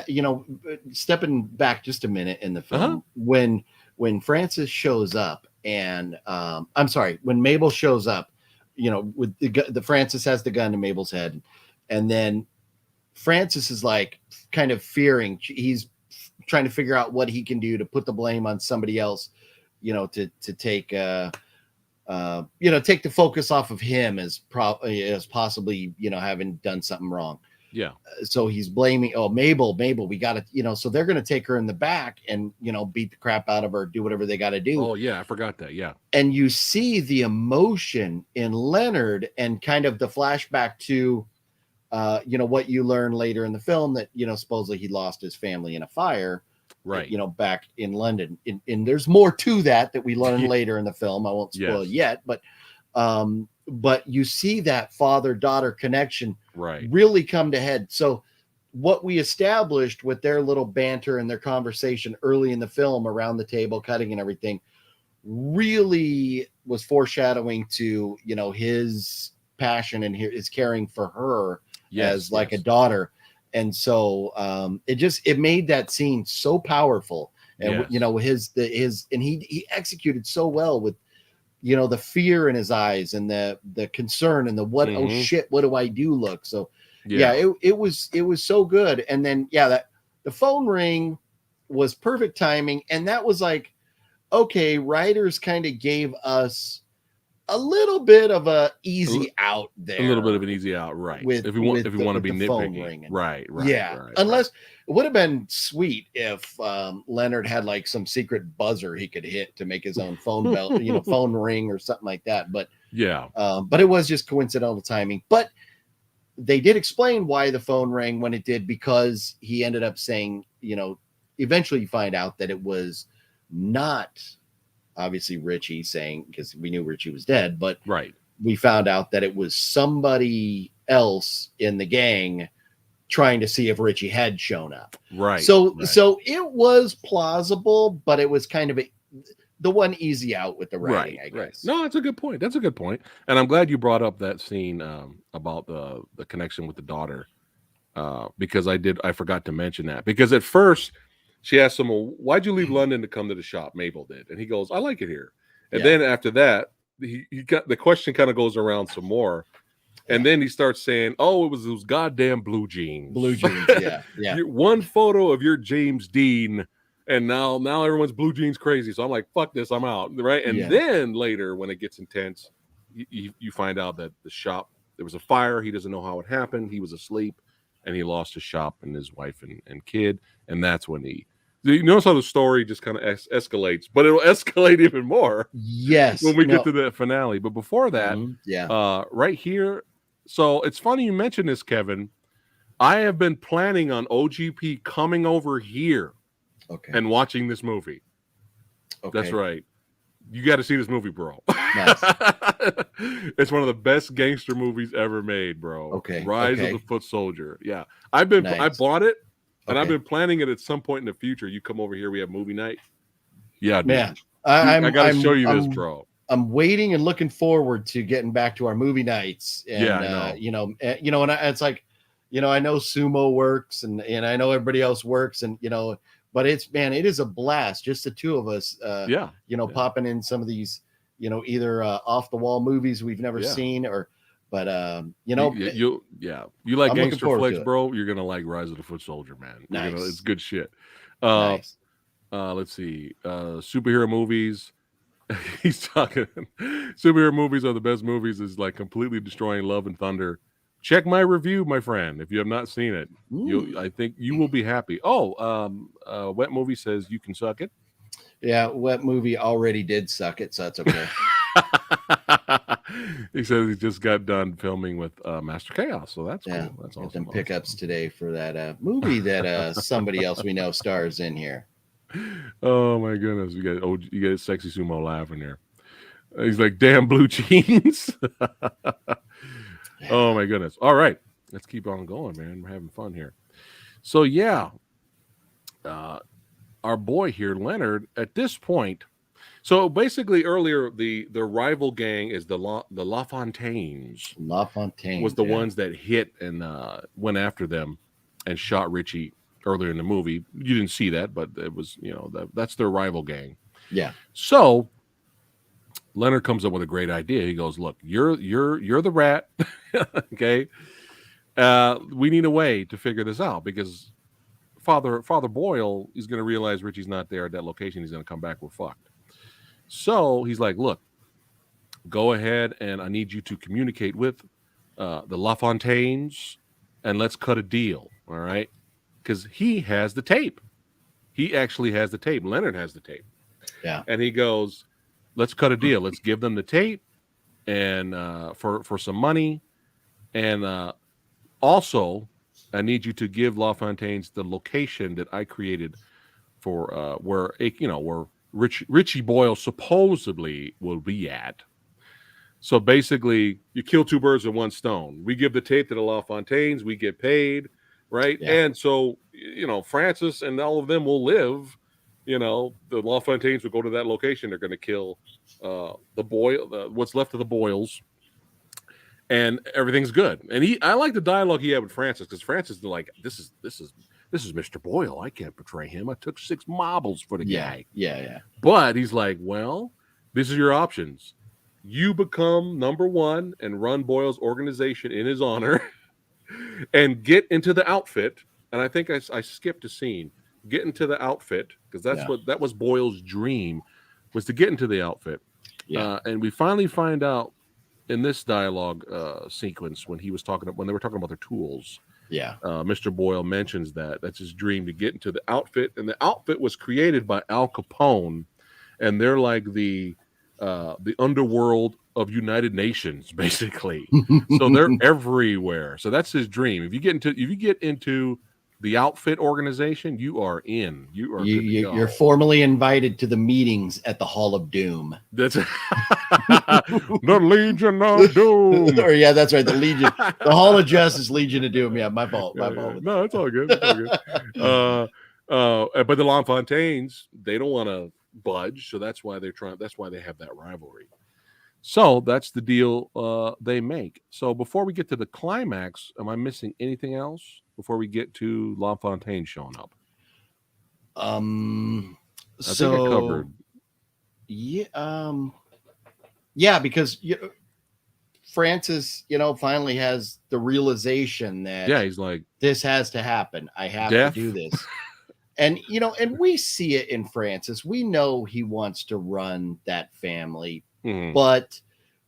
stepping back just a minute in the film, when Francis shows up, and when Mabel shows up, with the Francis has the gun to Mabel's head, and then Francis is like kind of fearing. He's trying to figure out what he can do to put the blame on somebody else, to take take the focus off of him as possibly having done something wrong. Yeah. So he's blaming, oh, Mabel, we got to, so they're going to take her in the back and, beat the crap out of her, do whatever they got to do. Oh, yeah. I forgot that. Yeah. And you see the emotion in Leonard and kind of the flashback to, what you learn later in the film that, supposedly he lost his family in a fire, right. Back in London. And there's more to that we learn later in the film. I won't spoil yet, but you see that father-daughter connection really come to head. So what we established with their little banter and their conversation early in the film around the table, cutting and everything, really was foreshadowing to, his passion and his caring for her as like a daughter. And so it made that scene so powerful. And his and he executed so well with, the fear in his eyes and the concern and the what, oh shit, what do I do look. So it was so good. And then that the phone ring was perfect timing. And that was like, okay, writers kind of gave us a little bit of a easy out there. A little bit of an easy out, right? If you want to be nitpicky, right. Unless it would have been sweet if Leonard had like some secret buzzer he could hit to make his own phone bell, phone ring or something like that. But but it was just coincidental timing. But they did explain why the phone rang when it did, because he ended up saying, eventually you find out that it was not obviously Richie saying, because we knew Richie was dead, but we found out that it was somebody else in the gang trying to see if Richie had shown up. So it was plausible, but it was kind of the one easy out with the writing, I guess. No, that's a good point. And I'm glad you brought up that scene about the connection with the daughter, because I forgot to mention that, because at first she asked him, well, why'd you leave London to come to the shop? Mabel did. And he goes, I like it here. And then after that, he got the question kind of goes around some more. And then he starts saying, oh, it was those goddamn blue jeans. One photo of your James Dean, and now everyone's blue jeans crazy. So I'm like, fuck this, I'm out. Right. And then later, when it gets intense, you find out that the shop, there was a fire. He doesn't know how it happened. He was asleep. And he lost his shop and his wife and kid. And that's when you notice how the story just kind of escalates, but it'll escalate even more. When we get to the finale. But before that, right here. So it's funny you mentioned this, Kevin. I have been planning on OGP coming over here and watching this movie. That's right. You got to see this movie, bro. Nice. It's one of the best gangster movies ever made, bro. Rise of the Foot Soldier. Yeah. I bought it, and I've been planning it at some point in the future. You come over here, we have movie night. Yeah, dude. I got to show you this, bro. I'm waiting and looking forward to getting back to our movie nights. And, and it's like, I know Sumo works and I know everybody else works, and, but it is a blast. Just the two of us, popping in some of these, either off the wall movies we've never seen, but you like gangster flicks, bro. You're going to like Rise of the Foot Soldier, man. Nice. It's good shit. Nice. Let's see. Superhero movies. He's talking. Superhero movies are the best movies. Is like completely destroying Love and Thunder. Check my review, my friend. If you have not seen it, I think you will be happy. Wet Movie says you can suck it. Yeah, Wet Movie already did suck it, so that's okay. He says he just got done filming with Master Chaos, so that's cool. That's awesome. Some pickups today for that movie that somebody else we know stars in here. Oh my goodness, you got a sexy sumo laughing here. He's like, damn blue jeans. Oh my goodness. All right, let's keep on going, man. We're having fun here. So our boy here, Leonard, at this point. So basically, earlier the rival gang is the LaFontaines. LaFontaine was the ones that hit and went after them and shot Richie earlier in the movie. You didn't see that, but it was that's their rival gang. Yeah. So Leonard comes up with a great idea. He goes, "Look, you're the rat, okay? We need a way to figure this out because Father Boyle is going to realize Richie's not there at that location. He's going to come back. We're fucked." So he's like, "Look, go ahead, and I need you to communicate with the LaFontaines and let's cut a deal. All right, because he has the tape. He actually has the tape. Leonard has the tape, Yeah. and he goes, "Let's cut a deal. Let's give them the tape, and for some money, and also, I need you to give LaFontaine's the location that I created for where where Richie Boyle supposedly will be at." So basically, you kill two birds with one stone. We give the tape to the LaFontaines, we get paid, right? Yeah. And so Francis and all of them will live. The LaFontaines will go to that location. They're going to kill the what's left of the Boyles, and everything's good. And I like the dialogue he had with Francis, because Francis is like, this is Mr. Boyle. I can't betray him. I took 6 marbles for the Yeah. guy. Yeah. But he's like, well, this is your options. You become number one and run Boyle's organization in his honor, and get into the outfit. And I think I skipped a scene. Get into the outfit, because that was Boyle's dream, was to get into the outfit. Yeah. And we finally find out in this dialogue sequence when they were talking about their tools. Yeah. Mr. Boyle mentions that's his dream, to get into the outfit, and the outfit was created by Al Capone, and they're like the underworld of United Nations, basically. So they're everywhere. So that's his dream. If you get into the outfit organization, you are in. You are good to go. You're formally invited to the meetings at the Hall of Doom. That's the Legion of Doom. Or yeah, that's right. The Legion, the Hall of Justice, Legion of Doom. Yeah, my fault. My fault. No, it's all good. It's all good. But the LaFontaines, they don't want to budge, so that's why that's why they have that rivalry. So that's the deal they make. So before we get to the climax, am I missing anything else before we get to LaFontaine showing up? I think I covered. Yeah, because Francis, finally has the realization that he's like, this has to happen. I have to do this. And and we see it in Francis. We know he wants to run that family, but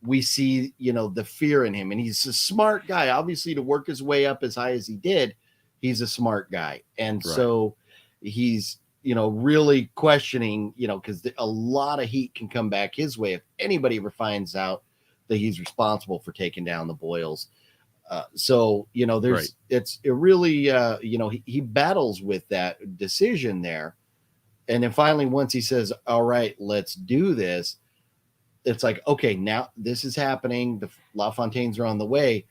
we see, the fear in him, and he's a smart guy. Obviously, to work his way up as high as he did, he's a smart guy. And so he's, really questioning, because a lot of heat can come back his way if anybody ever finds out that he's responsible for taking down the Boyles. It really, he battles with that decision there. And then finally, once he says, all right, let's do this, it's like, okay, now this is happening. The LaFontaines are on the way.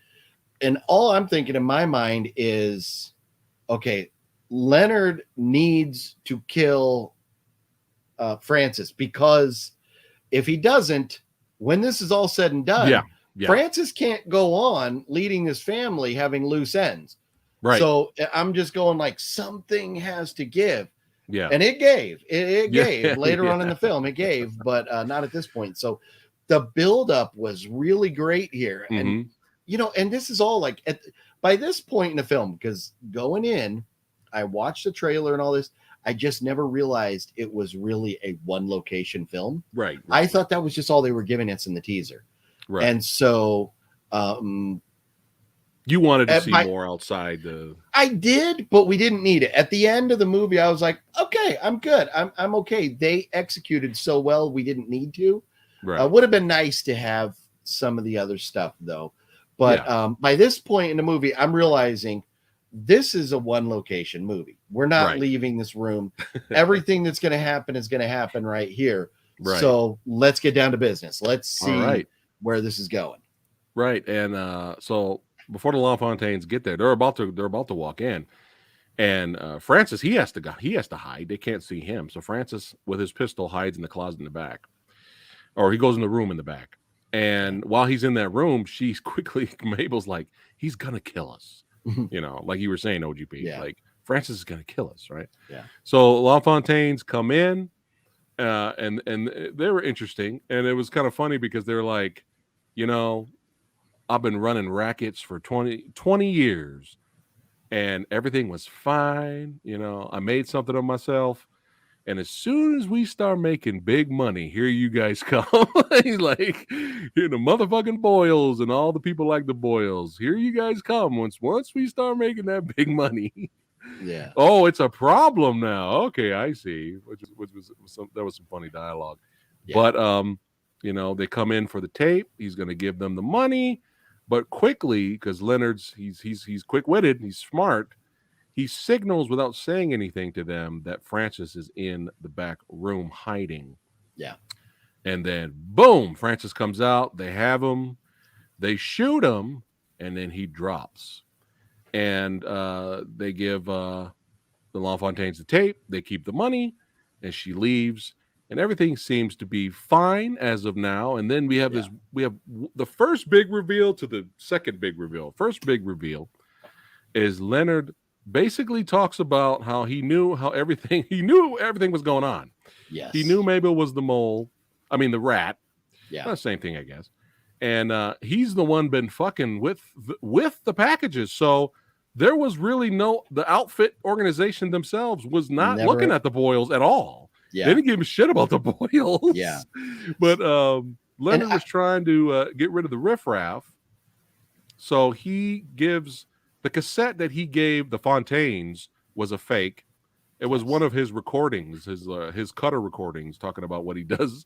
And all I'm thinking in my mind is, okay, Leonard needs to kill Francis, because if he doesn't, when this is all said and done, Francis can't go on leading his family having loose ends. Right. So I'm just going like, something has to give. Yeah. And it gave. It gave later on in the film. It gave, but not at this point. So the buildup was really great here. And, and this is all like by this point in the film, because going in, I watched the trailer and all this, I just never realized it was really a one location film. Right. I thought that was just all they were giving us in the teaser. Right. And so you wanted to see more outside the. I did, but we didn't need it. At the end of the movie, I was like, okay, I'm good. I'm okay. They executed so well, we didn't need to. Right. Would have been nice to have some of the other stuff though. But by this point in the movie, I'm realizing this is a one location movie. We're not leaving this room. Everything that's going to happen is going to happen right here. Right. So let's get down to business. Let's see where this is going. Right. And so before the LaFontaines get there, they're about to walk in, and Francis, he has to hide. They can't see him. So Francis, with his pistol, hides in the closet in the back, or he goes in the room in the back. And while he's in that room, Mabel's like, he's gonna kill us. Like you were saying, OGP. Like Francis is gonna kill us, right? Yeah. So LaFontaines come in, and they were interesting, and it was kind of funny because they're like, I've been running rackets for 20 years, and everything was fine. I made something of myself, And as soon as we start making big money, here you guys come. He's like, here the motherfucking Boyles and all the people like the Boyles. Here you guys come. Once we start making that big money. Yeah. Oh, it's a problem now. Okay, I see. Which was that was some funny dialogue. Yeah. But they come in for the tape. He's going to give them the money, but quickly, because Leonard's he's quick-witted, he's smart. He signals without saying anything to them that Francis is in the back room hiding. Yeah. And then, boom, Francis comes out. They have him. They shoot him, and then he drops. And they give the LaFontaines the tape. They keep the money, and she leaves. And everything seems to be fine as of now. And then we have the first big reveal to the second big reveal. First big reveal is Leonard basically talks about how he knew everything was going on. Yes. He knew Mabel was the the rat. Yeah. Same thing, I guess. And he's the one been fucking with the packages. So there was really the outfit organization themselves was not looking at the Boyles at all. Yeah. They didn't give a shit about the Boyles. Yeah. But Leonard was trying to get rid of the riffraff. So he gives the cassette that he gave the Fontaines was a fake. It was one of his recordings, his cutter recordings, talking about what he does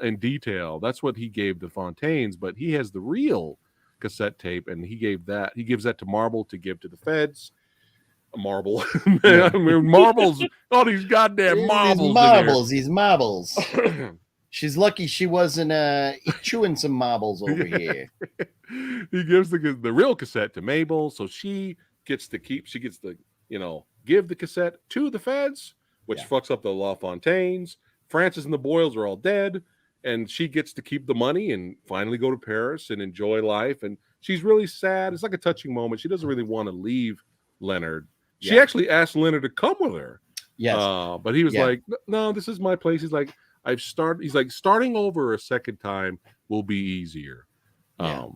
in detail. That's what he gave the Fontaines, but he has the real cassette tape, and he gives that to Marble to give to the feds. Marble, marbles. All these goddamn marbles. These marbles. She's lucky she wasn't chewing some marbles over here. He gives the real cassette to Mabel, so she gets to give the cassette to the feds, which fucks up the LaFontaines. Francis and the Boyles are all dead, and she gets to keep the money and finally go to Paris and enjoy life. And she's really sad. It's like a touching moment. She doesn't really want to leave Leonard. She actually asked Leonard to come with her. Yes. But he was like, no, this is my place. He's like, he's like, starting over a second time will be easier. Yeah.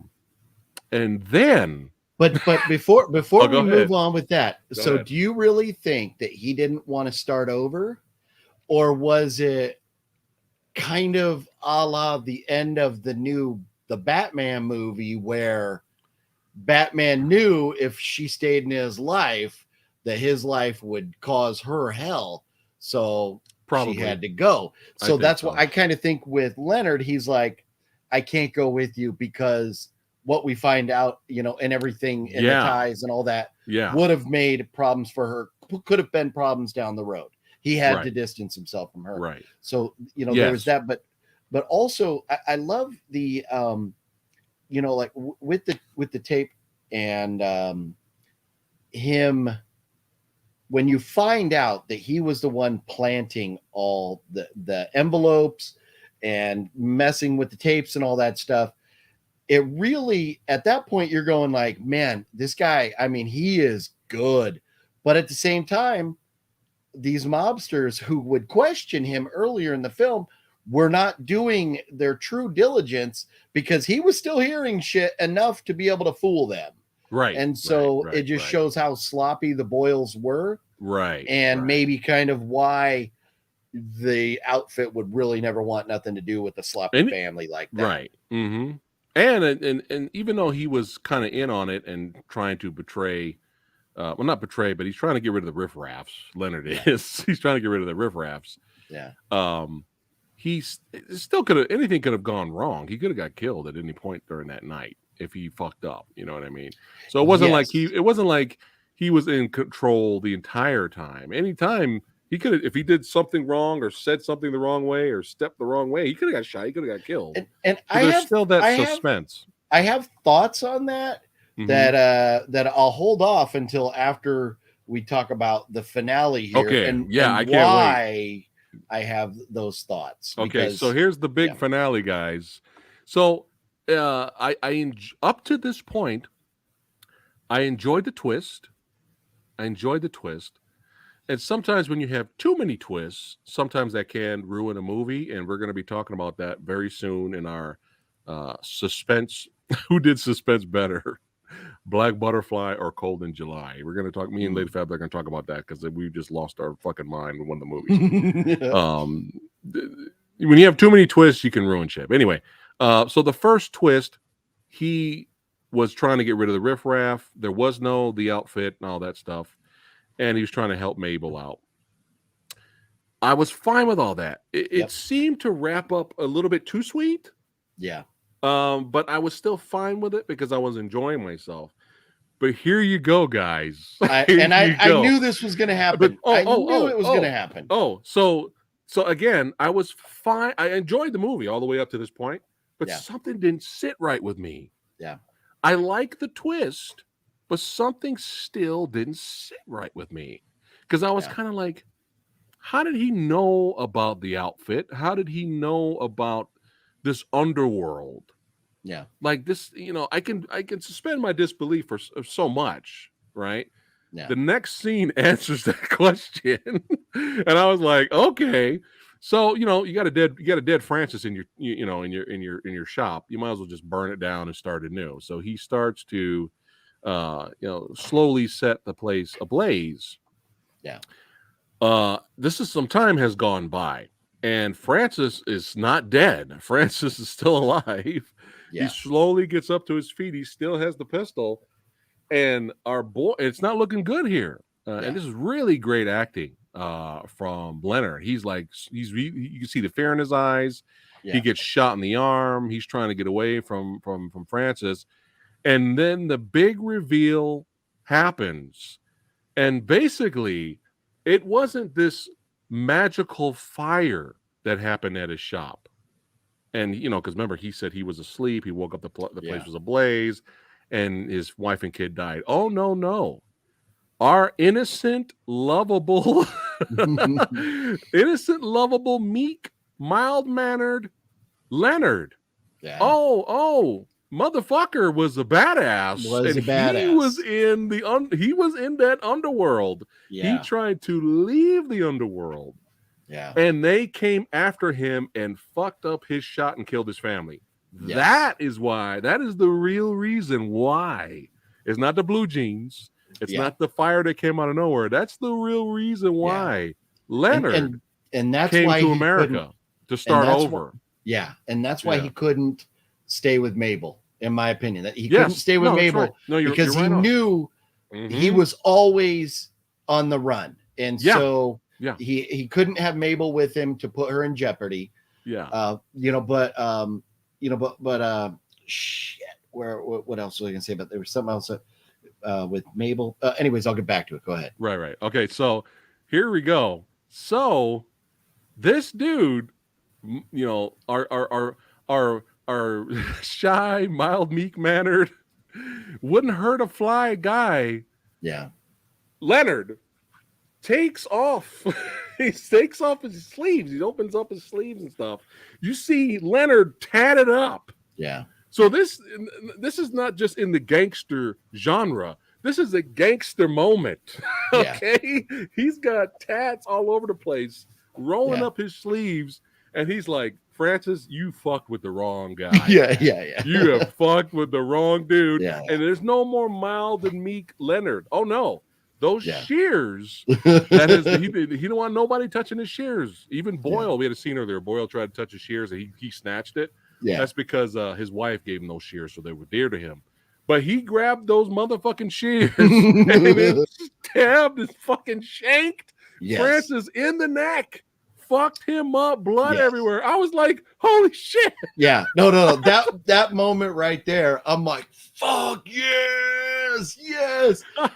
And then But before we move ahead. on with that, Go ahead. Do you really think that he didn't want to start over, or was it kind of a la the end of the Batman movie where Batman knew if she stayed in his life that his life would cause her hell, so Probably she had to go. So that's so. what I kind of think with Leonard. He's like, I can't go with you because what we find out, and everything in the ties and all that would have made problems for her, could have been problems down the road. He had to distance himself from her. Right. So, there was that, but also I love the, like with the tape and him, when you find out that he was the one planting all the envelopes and messing with the tapes and all that stuff, it really, at that point, you're going like, man, this guy, he is good. But at the same time, these mobsters who would question him earlier in the film were not doing their true diligence because he was still hearing shit enough to be able to fool them. Right. And so it just shows how sloppy the Boyles were. Right. And maybe kind of why the outfit would really never want nothing to do with a sloppy family like that. Right. Mm-hmm. And even though he was kind of in on it and trying to betray, not betray, but he's trying to get rid of the riffraffs. Leonard is. He's trying to get rid of the riffraffs. Yeah. He's still anything could have gone wrong. He could have got killed at any point during that night if he fucked up. You know what I mean? So it wasn't like he was in control the entire time. Anytime he could have, if he did something wrong or said something the wrong way or stepped the wrong way, he could have got shot. He could have got killed. And so there's still that suspense. I have thoughts on that that I'll hold off until after we talk about the finale here. Okay. And I can't wait. I have those thoughts. Okay. So here's the big finale, guys. So up to this point, I enjoyed the twist. And sometimes when you have too many twists, sometimes that can ruin a movie. And we're going to be talking about that very soon in our suspense. Who did suspense better? Black Butterfly or Cold in July. We're gonna talk. Me and Lady Mm. Fab are gonna talk about that because we just lost our fucking mind with one of the movies. Yeah. When you have too many twists, you can ruin shit. Anyway, so the first twist, he was trying to get rid of the riffraff. There was no the outfit and all that stuff, and he was trying to help Mabel out. I was fine with all that. It Yep. seemed to wrap up a little bit too sweet. Yeah. But I was still fine with it because I was enjoying myself. But here you go, guys. I knew this was going to happen. I knew it was going to happen. So again, I was fine. I enjoyed the movie all the way up to this point, but something didn't sit right with me. Yeah. I like the twist, but something still didn't sit right with me because I was kind of like, how did he know about the outfit? How did he know about this underworld? Yeah. Like this, I can suspend my disbelief for so much, right? Yeah. The next scene answers that question. And I was like, okay. So, you got a dead Francis in your in your shop. You might as well just burn it down and start anew. So he starts to slowly set the place ablaze. Yeah. This is some time has gone by, and Francis is not dead. Francis is still alive. Yeah. He slowly gets up to his feet. He still has the pistol, and our boy, it's not looking good here. And this is really great acting from Leonard. You can see the fear in his eyes. Yeah. He gets shot in the arm. He's trying to get away from Francis, and then the big reveal happens, and basically, it wasn't this magical fire that happened at his shop. And, because remember, he said he was asleep. He woke up, the place was ablaze, and his wife and kid died. Oh, no. Our innocent, lovable, meek, mild-mannered Leonard. Yeah. Oh, motherfucker was a badass. He was in he was in that underworld. Yeah. He tried to leave the underworld. Yeah. And they came after him and fucked up his shot and killed his family. Yes. That is the real reason why. It's not the blue jeans. It's not the fire that came out of nowhere. That's the real reason why Leonard and that's came why to America to start over. And that's why he couldn't stay with Mabel, in my opinion. That he couldn't stay with Mabel because he knew he was always on the run. And so he couldn't have Mabel with him to put her in jeopardy. Yeah. Shit. What else was I gonna say about there was something else with Mabel. Anyways, I'll get back to it. Go ahead. Right. Okay, so here we go. So this dude, our shy, mild, meek-mannered, wouldn't hurt a fly guy. Yeah. Leonard takes off. He takes off his sleeves. He opens up his sleeves and stuff. You see Leonard tatted up. Yeah. So this is not just in the gangster genre. This is a gangster moment. Okay? Yeah. He's got tats all over the place, rolling up his sleeves, and he's like, Francis, you fucked with the wrong guy. Yeah. You have fucked with the wrong dude. Yeah. And there's no more mild and meek Leonard. Oh no. Those shears, he didn't want nobody touching his shears. Even Boyle, we had a scene earlier. Boyle tried to touch his shears and he snatched it. Yeah. That's because his wife gave him those shears, so they were dear to him. But he grabbed those motherfucking shears and it stabbed and fucking shanked Francis in the neck. Fucked him up, blood everywhere. I was like, holy shit. Yeah. No. That moment right there, I'm like, fuck yes.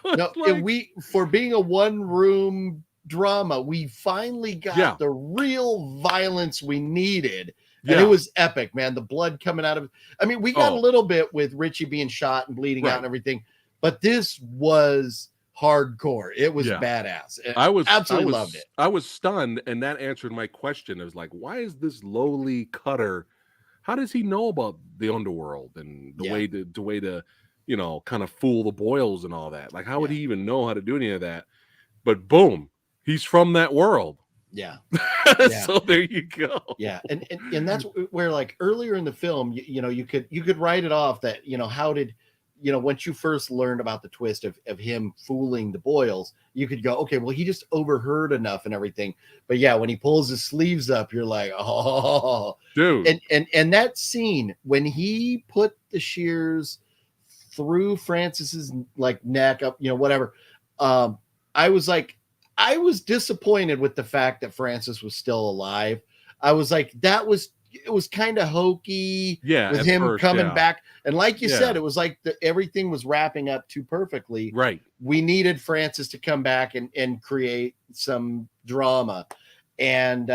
No, like, for being a one-room drama, we finally got the real violence we needed. And it was epic, man. The blood coming out of I mean, we got a little bit with Richie being shot and bleeding out and everything, but this was hardcore. It was badass. I absolutely loved it. I was stunned, and that answered my question. It was like, why is this lowly cutter? How does he know about the underworld and the way to kind of fool the Boyles and all that? Like, how would he even know how to do any of that? But boom, he's from that world. Yeah. So there you go. Yeah. And that's where, like, earlier in the film, you could write it off that, how did you know, once you first learned about the twist of him fooling the Boyles, you could go, okay, well, he just overheard enough and everything. But yeah, when he pulls his sleeves up, you're like, oh, dude. And that scene when he put the shears through Francis's like neck up, you know, whatever. I was disappointed with the fact that Francis was still alive. I was like, it was kind of hokey with him coming back. And like you said, it was like everything was wrapping up too perfectly. Right. We needed Francis to come back and create some drama. And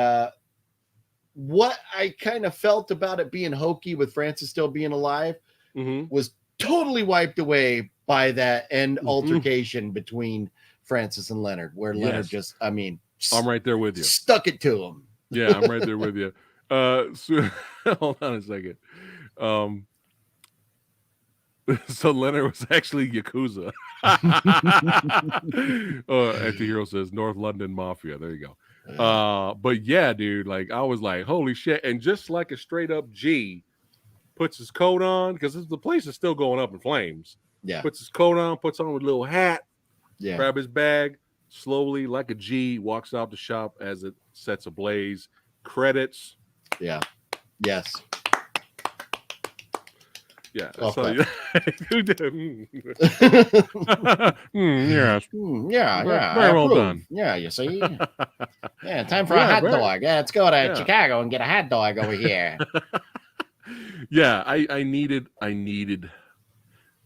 what I kind of felt about it being hokey with Francis still being alive was totally wiped away by that end altercation between Francis and Leonard, where Leonard just, I mean, I'm right there with you. Stuck it to him. Yeah, I'm right there with you. So, hold on a second. So Leonard was actually Yakuza. Antihero says North London Mafia. There you go. But yeah, dude, like I was like, holy shit. And just like a straight up G puts his coat on, because the place is still going up in flames. Yeah. Puts his coat on, puts on a little hat, yeah, grab his bag, slowly, like a G, walks out the shop as it sets ablaze. Credits. Yeah. Yes. Yeah. Oh, so, who did? Yes. Yeah. Very well done. Yeah, you see. Yeah, time for a hot dog. Yeah, let's go to Chicago and get a hot dog over here. Yeah, I needed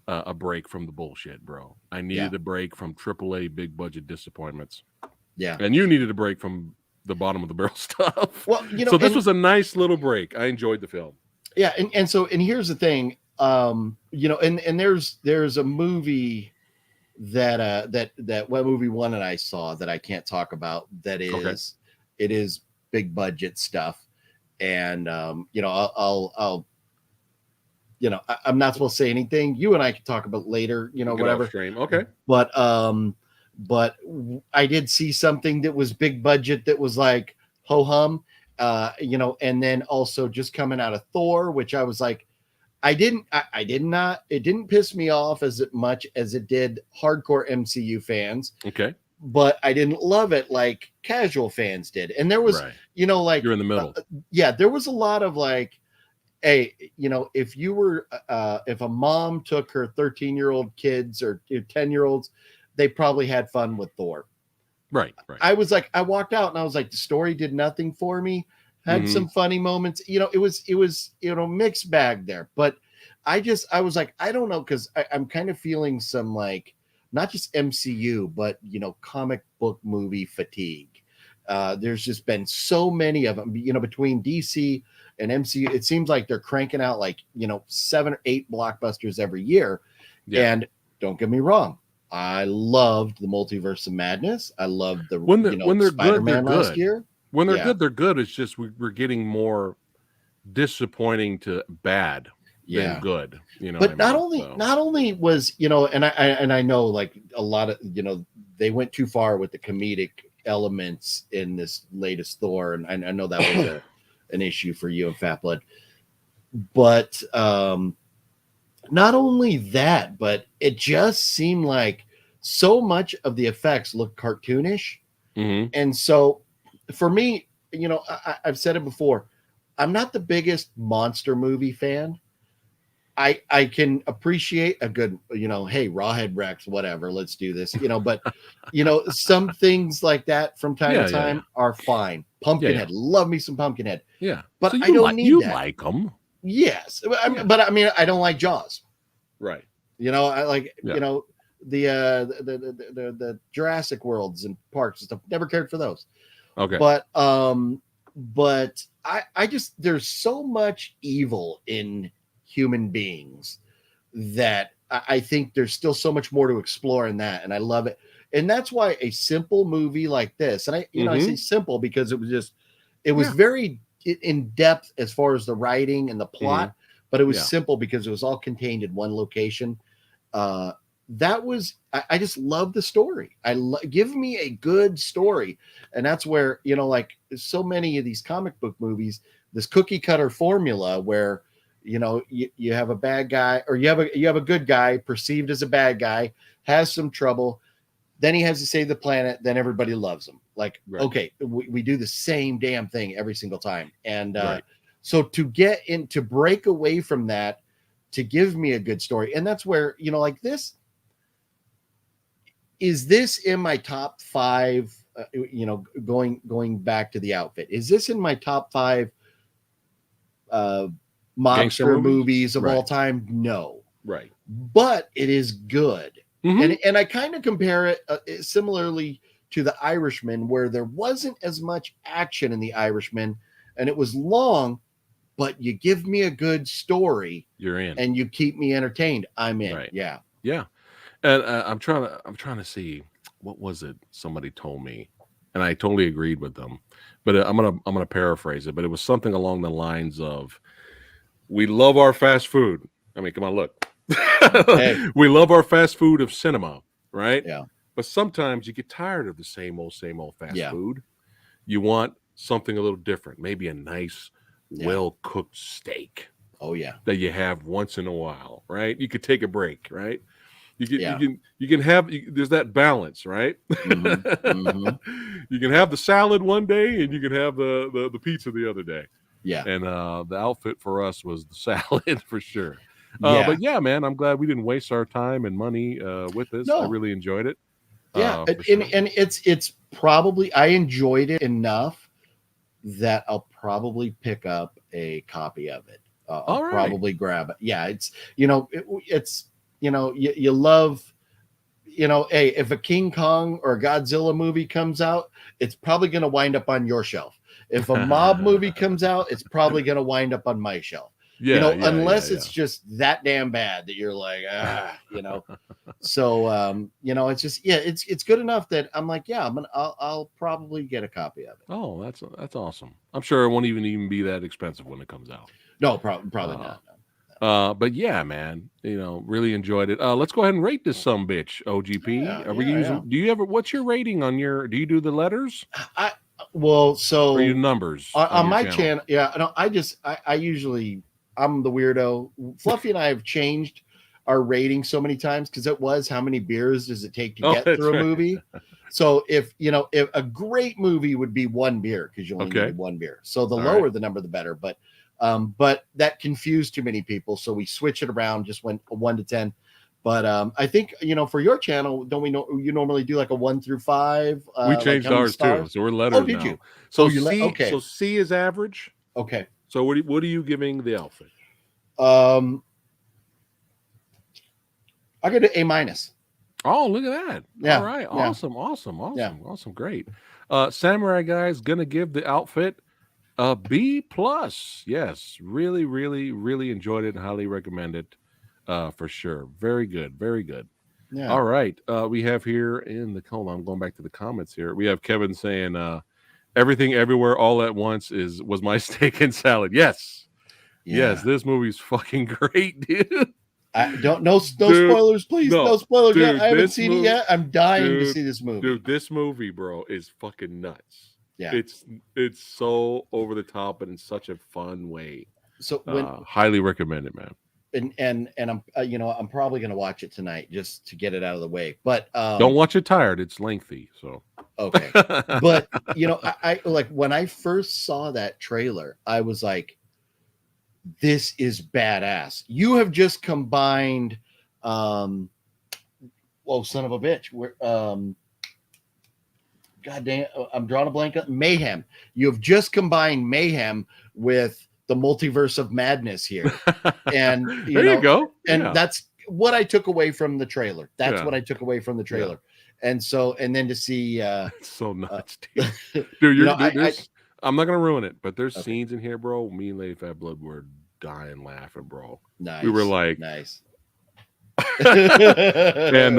a break from the bullshit, bro. I needed a break from AAA big budget disappointments. Yeah. And you needed a break from the bottom of the barrel stuff. Well, you know, so this was a nice little break. I enjoyed the film. Yeah, and here's the thing, you know, and there's a movie that what movie one and I saw that I can't talk about that is it is big budget stuff, and you know, I'll you know, I'm not supposed to say anything. You and I can talk about later, you know, whatever. Stream. Okay. But I did see something that was big budget that was like ho hum, you know, and then also just coming out of Thor, which I was like, it didn't piss me off as much as it did hardcore MCU fans. Okay. But I didn't love it like casual fans did. And there was, you know, like you're in the middle. There was a lot of like, hey, you know, if you were, if a mom took her 13-year-old kids or 10-year-olds, they probably had fun with Thor. Right. I was like, I walked out and I was like, the story did nothing for me. Had some funny moments. You know, it was, you know, mixed bag there. But I was like, I don't know, because I'm kind of feeling some like, not just MCU, but, you know, comic book movie fatigue. There's just been so many of them, you know, between DC and MCU. It seems like they're cranking out like, you know, 7 or 8 blockbusters every year. Yeah. And don't get me wrong, I loved the Multiverse of Madness. I loved the when they're Spider-Man good, last year. When they're good, they're good. It's just we're getting more disappointing to bad than good. You know, but not only was, you know, and I know like a lot of, you know, they went too far with the comedic elements in this latest Thor, and I know that was an issue for you and Fat Blood. But not only that, but it just seemed like so much of the effects looked cartoonish. And so for me, you know, I've said it before, I'm not the biggest monster movie fan. I can appreciate a good, you know, hey, Rawhead Rex, whatever, let's do this, you know, but, you know, some things like that from time to time are fine. Pumpkinhead, love me some Pumpkinhead. Yeah. But so I don't need that. Like them. Yes. But I mean, I don't like Jaws. Right. You know, I like, you know, the Jurassic Worlds and parks and stuff. Never cared for those. Okay. But I just, there's so much evil in human beings that I think there's still so much more to explore in that. And I love it. And that's why a simple movie like this, and I, you know, I say simple because it was very in depth as far as the writing and the plot, but it was simple because it was all contained in one location. That was, I just love the story. Give me a good story. And that's where, you know, like so many of these comic book movies, this cookie cutter formula where, you have a bad guy, or you have a good guy perceived as a bad guy, has some trouble, then he has to save the planet, then everybody loves him. Like, Right. okay, we do the same damn thing every single time. And Right. so to break away from that, to give me a good story, and that's where, like this, is this in my top 5, going back to the outfit, is this in my top 5 mobster movies of all time? No. Right. But it is good. And I kind of compare it similarly to The Irishman, where there wasn't as much action in The Irishman, and it was long, but you give me a good story, you're in, and you keep me entertained, I'm in. Right. Yeah. And I'm trying to see, what was it somebody told me, and I totally agreed with them, but I'm gonna paraphrase it, but it was something along the lines of, we love our fast food. I mean, come on, look. Hey. We love our fast food of cinema, right? Yeah. But sometimes you get tired of the same old fast Yeah. food. You want something a little different, maybe a nice, well-cooked steak. Oh yeah. That you have once in a while, right? You could take a break, right? You can have, there's that balance, right? You can have the salad one day, and you can have the pizza the other day. Yeah. And the outfit for us was the salad for sure. But yeah, man, I'm glad we didn't waste our time and money with this. No. I really enjoyed it. Yeah, and it's probably, I enjoyed it enough that I'll probably pick up a copy of it. I'll probably grab it. Yeah, it's you love, hey, if a King Kong or a Godzilla movie comes out, it's probably going to wind up on your shelf. If a mob movie comes out, it's probably going to wind up on my shelf. Unless it's just that damn bad that you're like, So it's just, it's good enough that I'm like, I'll probably get a copy of it. Oh, that's awesome. I'm sure it won't even be that expensive when it comes out. No, probably not. But yeah, man, really enjoyed it. Let's go ahead and rate this sumbitch, OGP. Are we using? Do you ever? What's your rating on your? Do you do the letters? So or you numbers on my channel? Yeah, no, I usually, I'm the weirdo. Fluffy and I have changed our rating so many times because it was, how many beers does it take to get through a movie? So if a great movie would be 1 beer, because you only need 1 beer. So the lower the number, the better. But that confused too many people, so we switch it around, just went 1 to 10. But I think, for your channel, don't we know you normally do like a 1 through 5? We changed ours too, so we're letters. Oh, did now. you? So So C is average. Okay. So what are you giving the outfit? I got an A-. Oh, look at that. Yeah. All right. Yeah. Awesome. Yeah. Awesome. Great. Samurai Guy is going to give the outfit a B+. Yes. Really, really, really enjoyed it and highly recommend it for sure. Very good. Very good. Yeah. All right. We have here hold on, I'm going back to the comments here. We have Kevin saying, everything everywhere all at once was my steak and salad. Yes. Yeah. Yes. This movie's fucking great, dude. No spoilers, please. No spoilers yet. I haven't seen it yet. I'm dying to see this movie. Dude, this movie, bro, is fucking nuts. Yeah. It's so over the top, but in such a fun way. So highly recommend it, man. And I'm I'm probably gonna watch it tonight just to get it out of the way. But don't watch it tired. It's lengthy. So okay. But I like, when I first saw that trailer, I was like, this is badass. You have just combined son of a bitch. Goddamn, I'm drawing a blank. Mayhem. You have just combined Mayhem with the multiverse of madness here. And you go. And that's what I took away from the trailer. What I took away from the trailer. Yeah. And then to see it's so nuts, dude. I'm not gonna ruin it, but there's scenes in here, bro. Me and Lady Fat Blood were dying laughing, bro. Nice. We were like, nice. and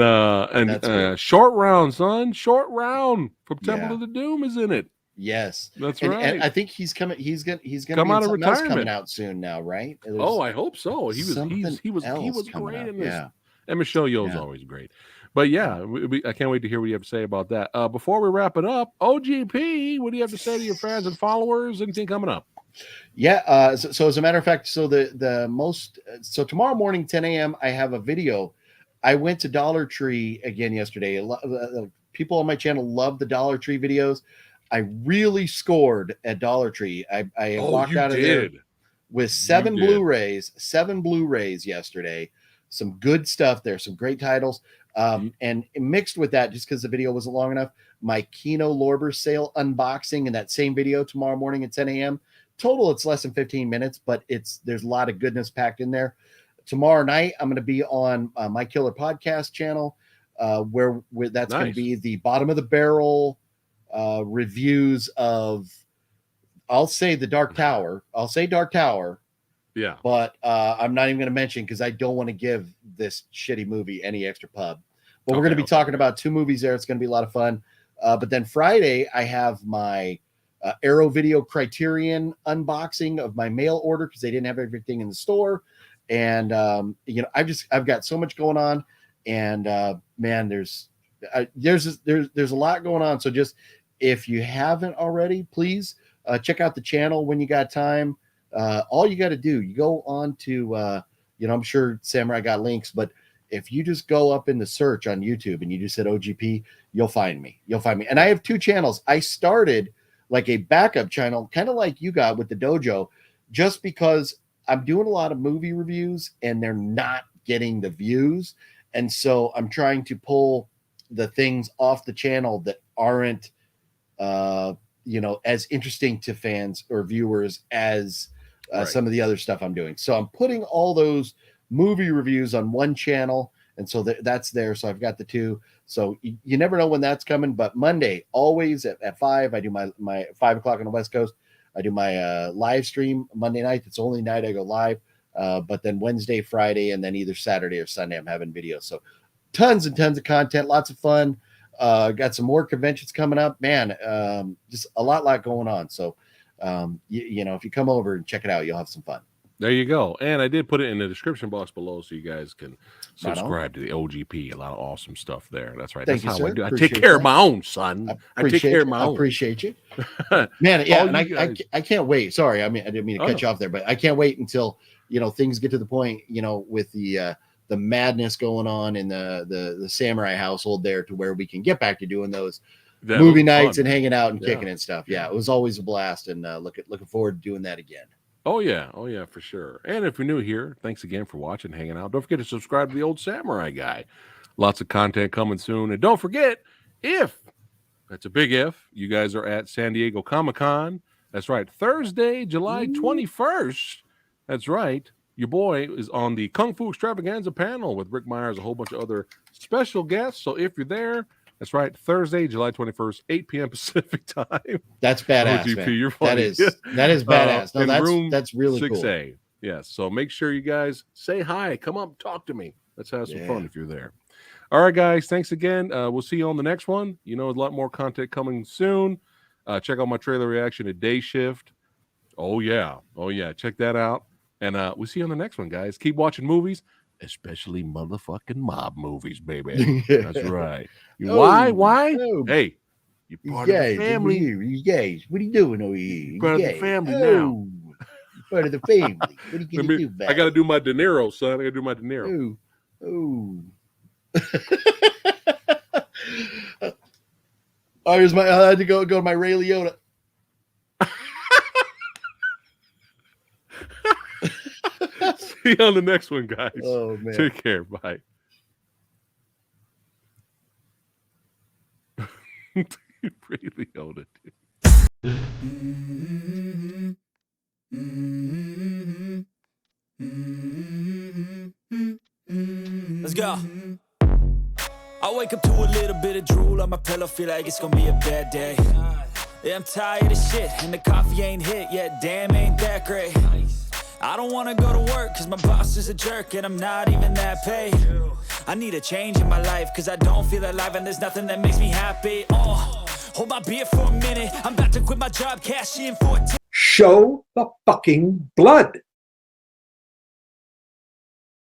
short round, son. Short round from Temple of the Doom is in it. Yes, that's right. And I think he's coming. He's gonna come out of retirement. Coming out soon now, right? I hope so. He was great in this. Yeah. And Michelle Yeoh's always great. But yeah, I can't wait to hear what you have to say about that. Before we wrap it up, OGP, what do you have to say to your fans and followers? Anything coming up? Yeah. So as a matter of fact, so so tomorrow morning, 10 a.m., I have a video. I went to Dollar Tree again yesterday. People on my channel love the Dollar Tree videos. I really scored at Dollar Tree. I walked out of there with seven Blu-rays yesterday. Some good stuff there, some great titles. And mixed with that, just because the video wasn't long enough, my Kino Lorber sale unboxing in that same video tomorrow morning at 10 a.m. Total, it's less than 15 minutes, but there's a lot of goodness packed in there. Tomorrow night, I'm going to be on My Killer Podcast channel, where that's going to be the bottom of the barrel reviews of, I'll say The Dark Tower. I'll say Dark Tower. Yeah. But I'm not even going to mention, because I don't want to give this shitty movie any extra pub. But we're going to be talking about 2 movies there. It's going to be a lot of fun. But then Friday, I have my Arrow Video Criterion unboxing of my mail order, because they didn't have everything in the store. And, I've got so much going on. And, man, there's a lot going on. So just, if you haven't already, please check out the channel when you got time. All you got to do, you go on to, I'm sure Samurai got links, but if you just go up in the search on YouTube and you just said OGP, you'll find me. And I have 2 channels. I started like a backup channel, kind of like you got with the dojo, just because I'm doing a lot of movie reviews and they're not getting the views. And so I'm trying to pull the things off the channel that aren't, as interesting to fans or viewers as some of the other stuff I'm doing. So I'm putting all those movie reviews on one channel. And so that's there. So I've got the 2. So you never know when that's coming, but Monday, always at 5, I do my 5 o'clock on the West Coast. I do my live stream Monday night. It's the only night I go live. But then Wednesday, Friday, and then either Saturday or Sunday, I'm having videos. So tons and tons of content, lots of fun. Got some more conventions coming up, man. Just a lot going on. So, if you come over and check it out, you'll have some fun. There you go. And I did put it in the description box below, so you guys can subscribe to the OGP. A lot of awesome stuff there. That's right. Thank That's you, how sir. I do. I take care of my own, son. I take care of my own. I appreciate you, man. Yeah, and I can't wait. Sorry, I didn't mean to cut you off there, but I can't wait until things get to the point, with the madness going on in the samurai household there, to where we can get back to doing those movie nights and hanging out and kicking and stuff. Yeah, it was always a blast, and looking forward to doing that again. Oh yeah, for sure. And if you're new here, thanks again for watching, hanging out. Don't forget to subscribe to the Old Samurai Guy. Lots of content coming soon. And don't forget, that's a big if, you guys are at San Diego Comic-Con. That's right, Thursday, July 21st. That's right. Your boy is on the Kung Fu Extravaganza panel with Rick Myers, a whole bunch of other special guests. So if you're there, that's right, Thursday, July 21st, 8 p.m. Pacific time. That's badass, OGP, man. You're funny. That is badass. No, that's really 6A. Cool. Yes, so make sure you guys say hi. Come up, talk to me. Let's have some fun if you're there. All right, guys, thanks again. We'll see you on the next one. A lot more content coming soon. Check out my trailer reaction to Day Shift. Oh, yeah. Check that out. And we'll see you on the next one, guys. Keep watching movies, especially motherfucking mob movies, baby. That's right. Why? Oh. Hey, you're part of the family. You guys, what are you doing over here? You're part of the family now. You're part of the family. What are you going to do about it? I got to do my De Niro, son. I got to do my De Niro. Oh. I had to go to my Ray Liotta. See you on the next one, guys. Oh, man. Take care. Bye. You really own it. Let's go. I wake up to a little bit of drool on my pillow, feel like it's gonna be a bad day. Yeah, I'm tired of shit, and the coffee ain't hit yet, damn, ain't that great. I don't wanna go to work, cause my boss is a jerk, and I'm not even that paid. I need a change in my life, cause I don't feel alive, and there's nothing that makes me happy. Hold my beer for a minute, I'm about to quit my job, cash in for a Show the fucking blood.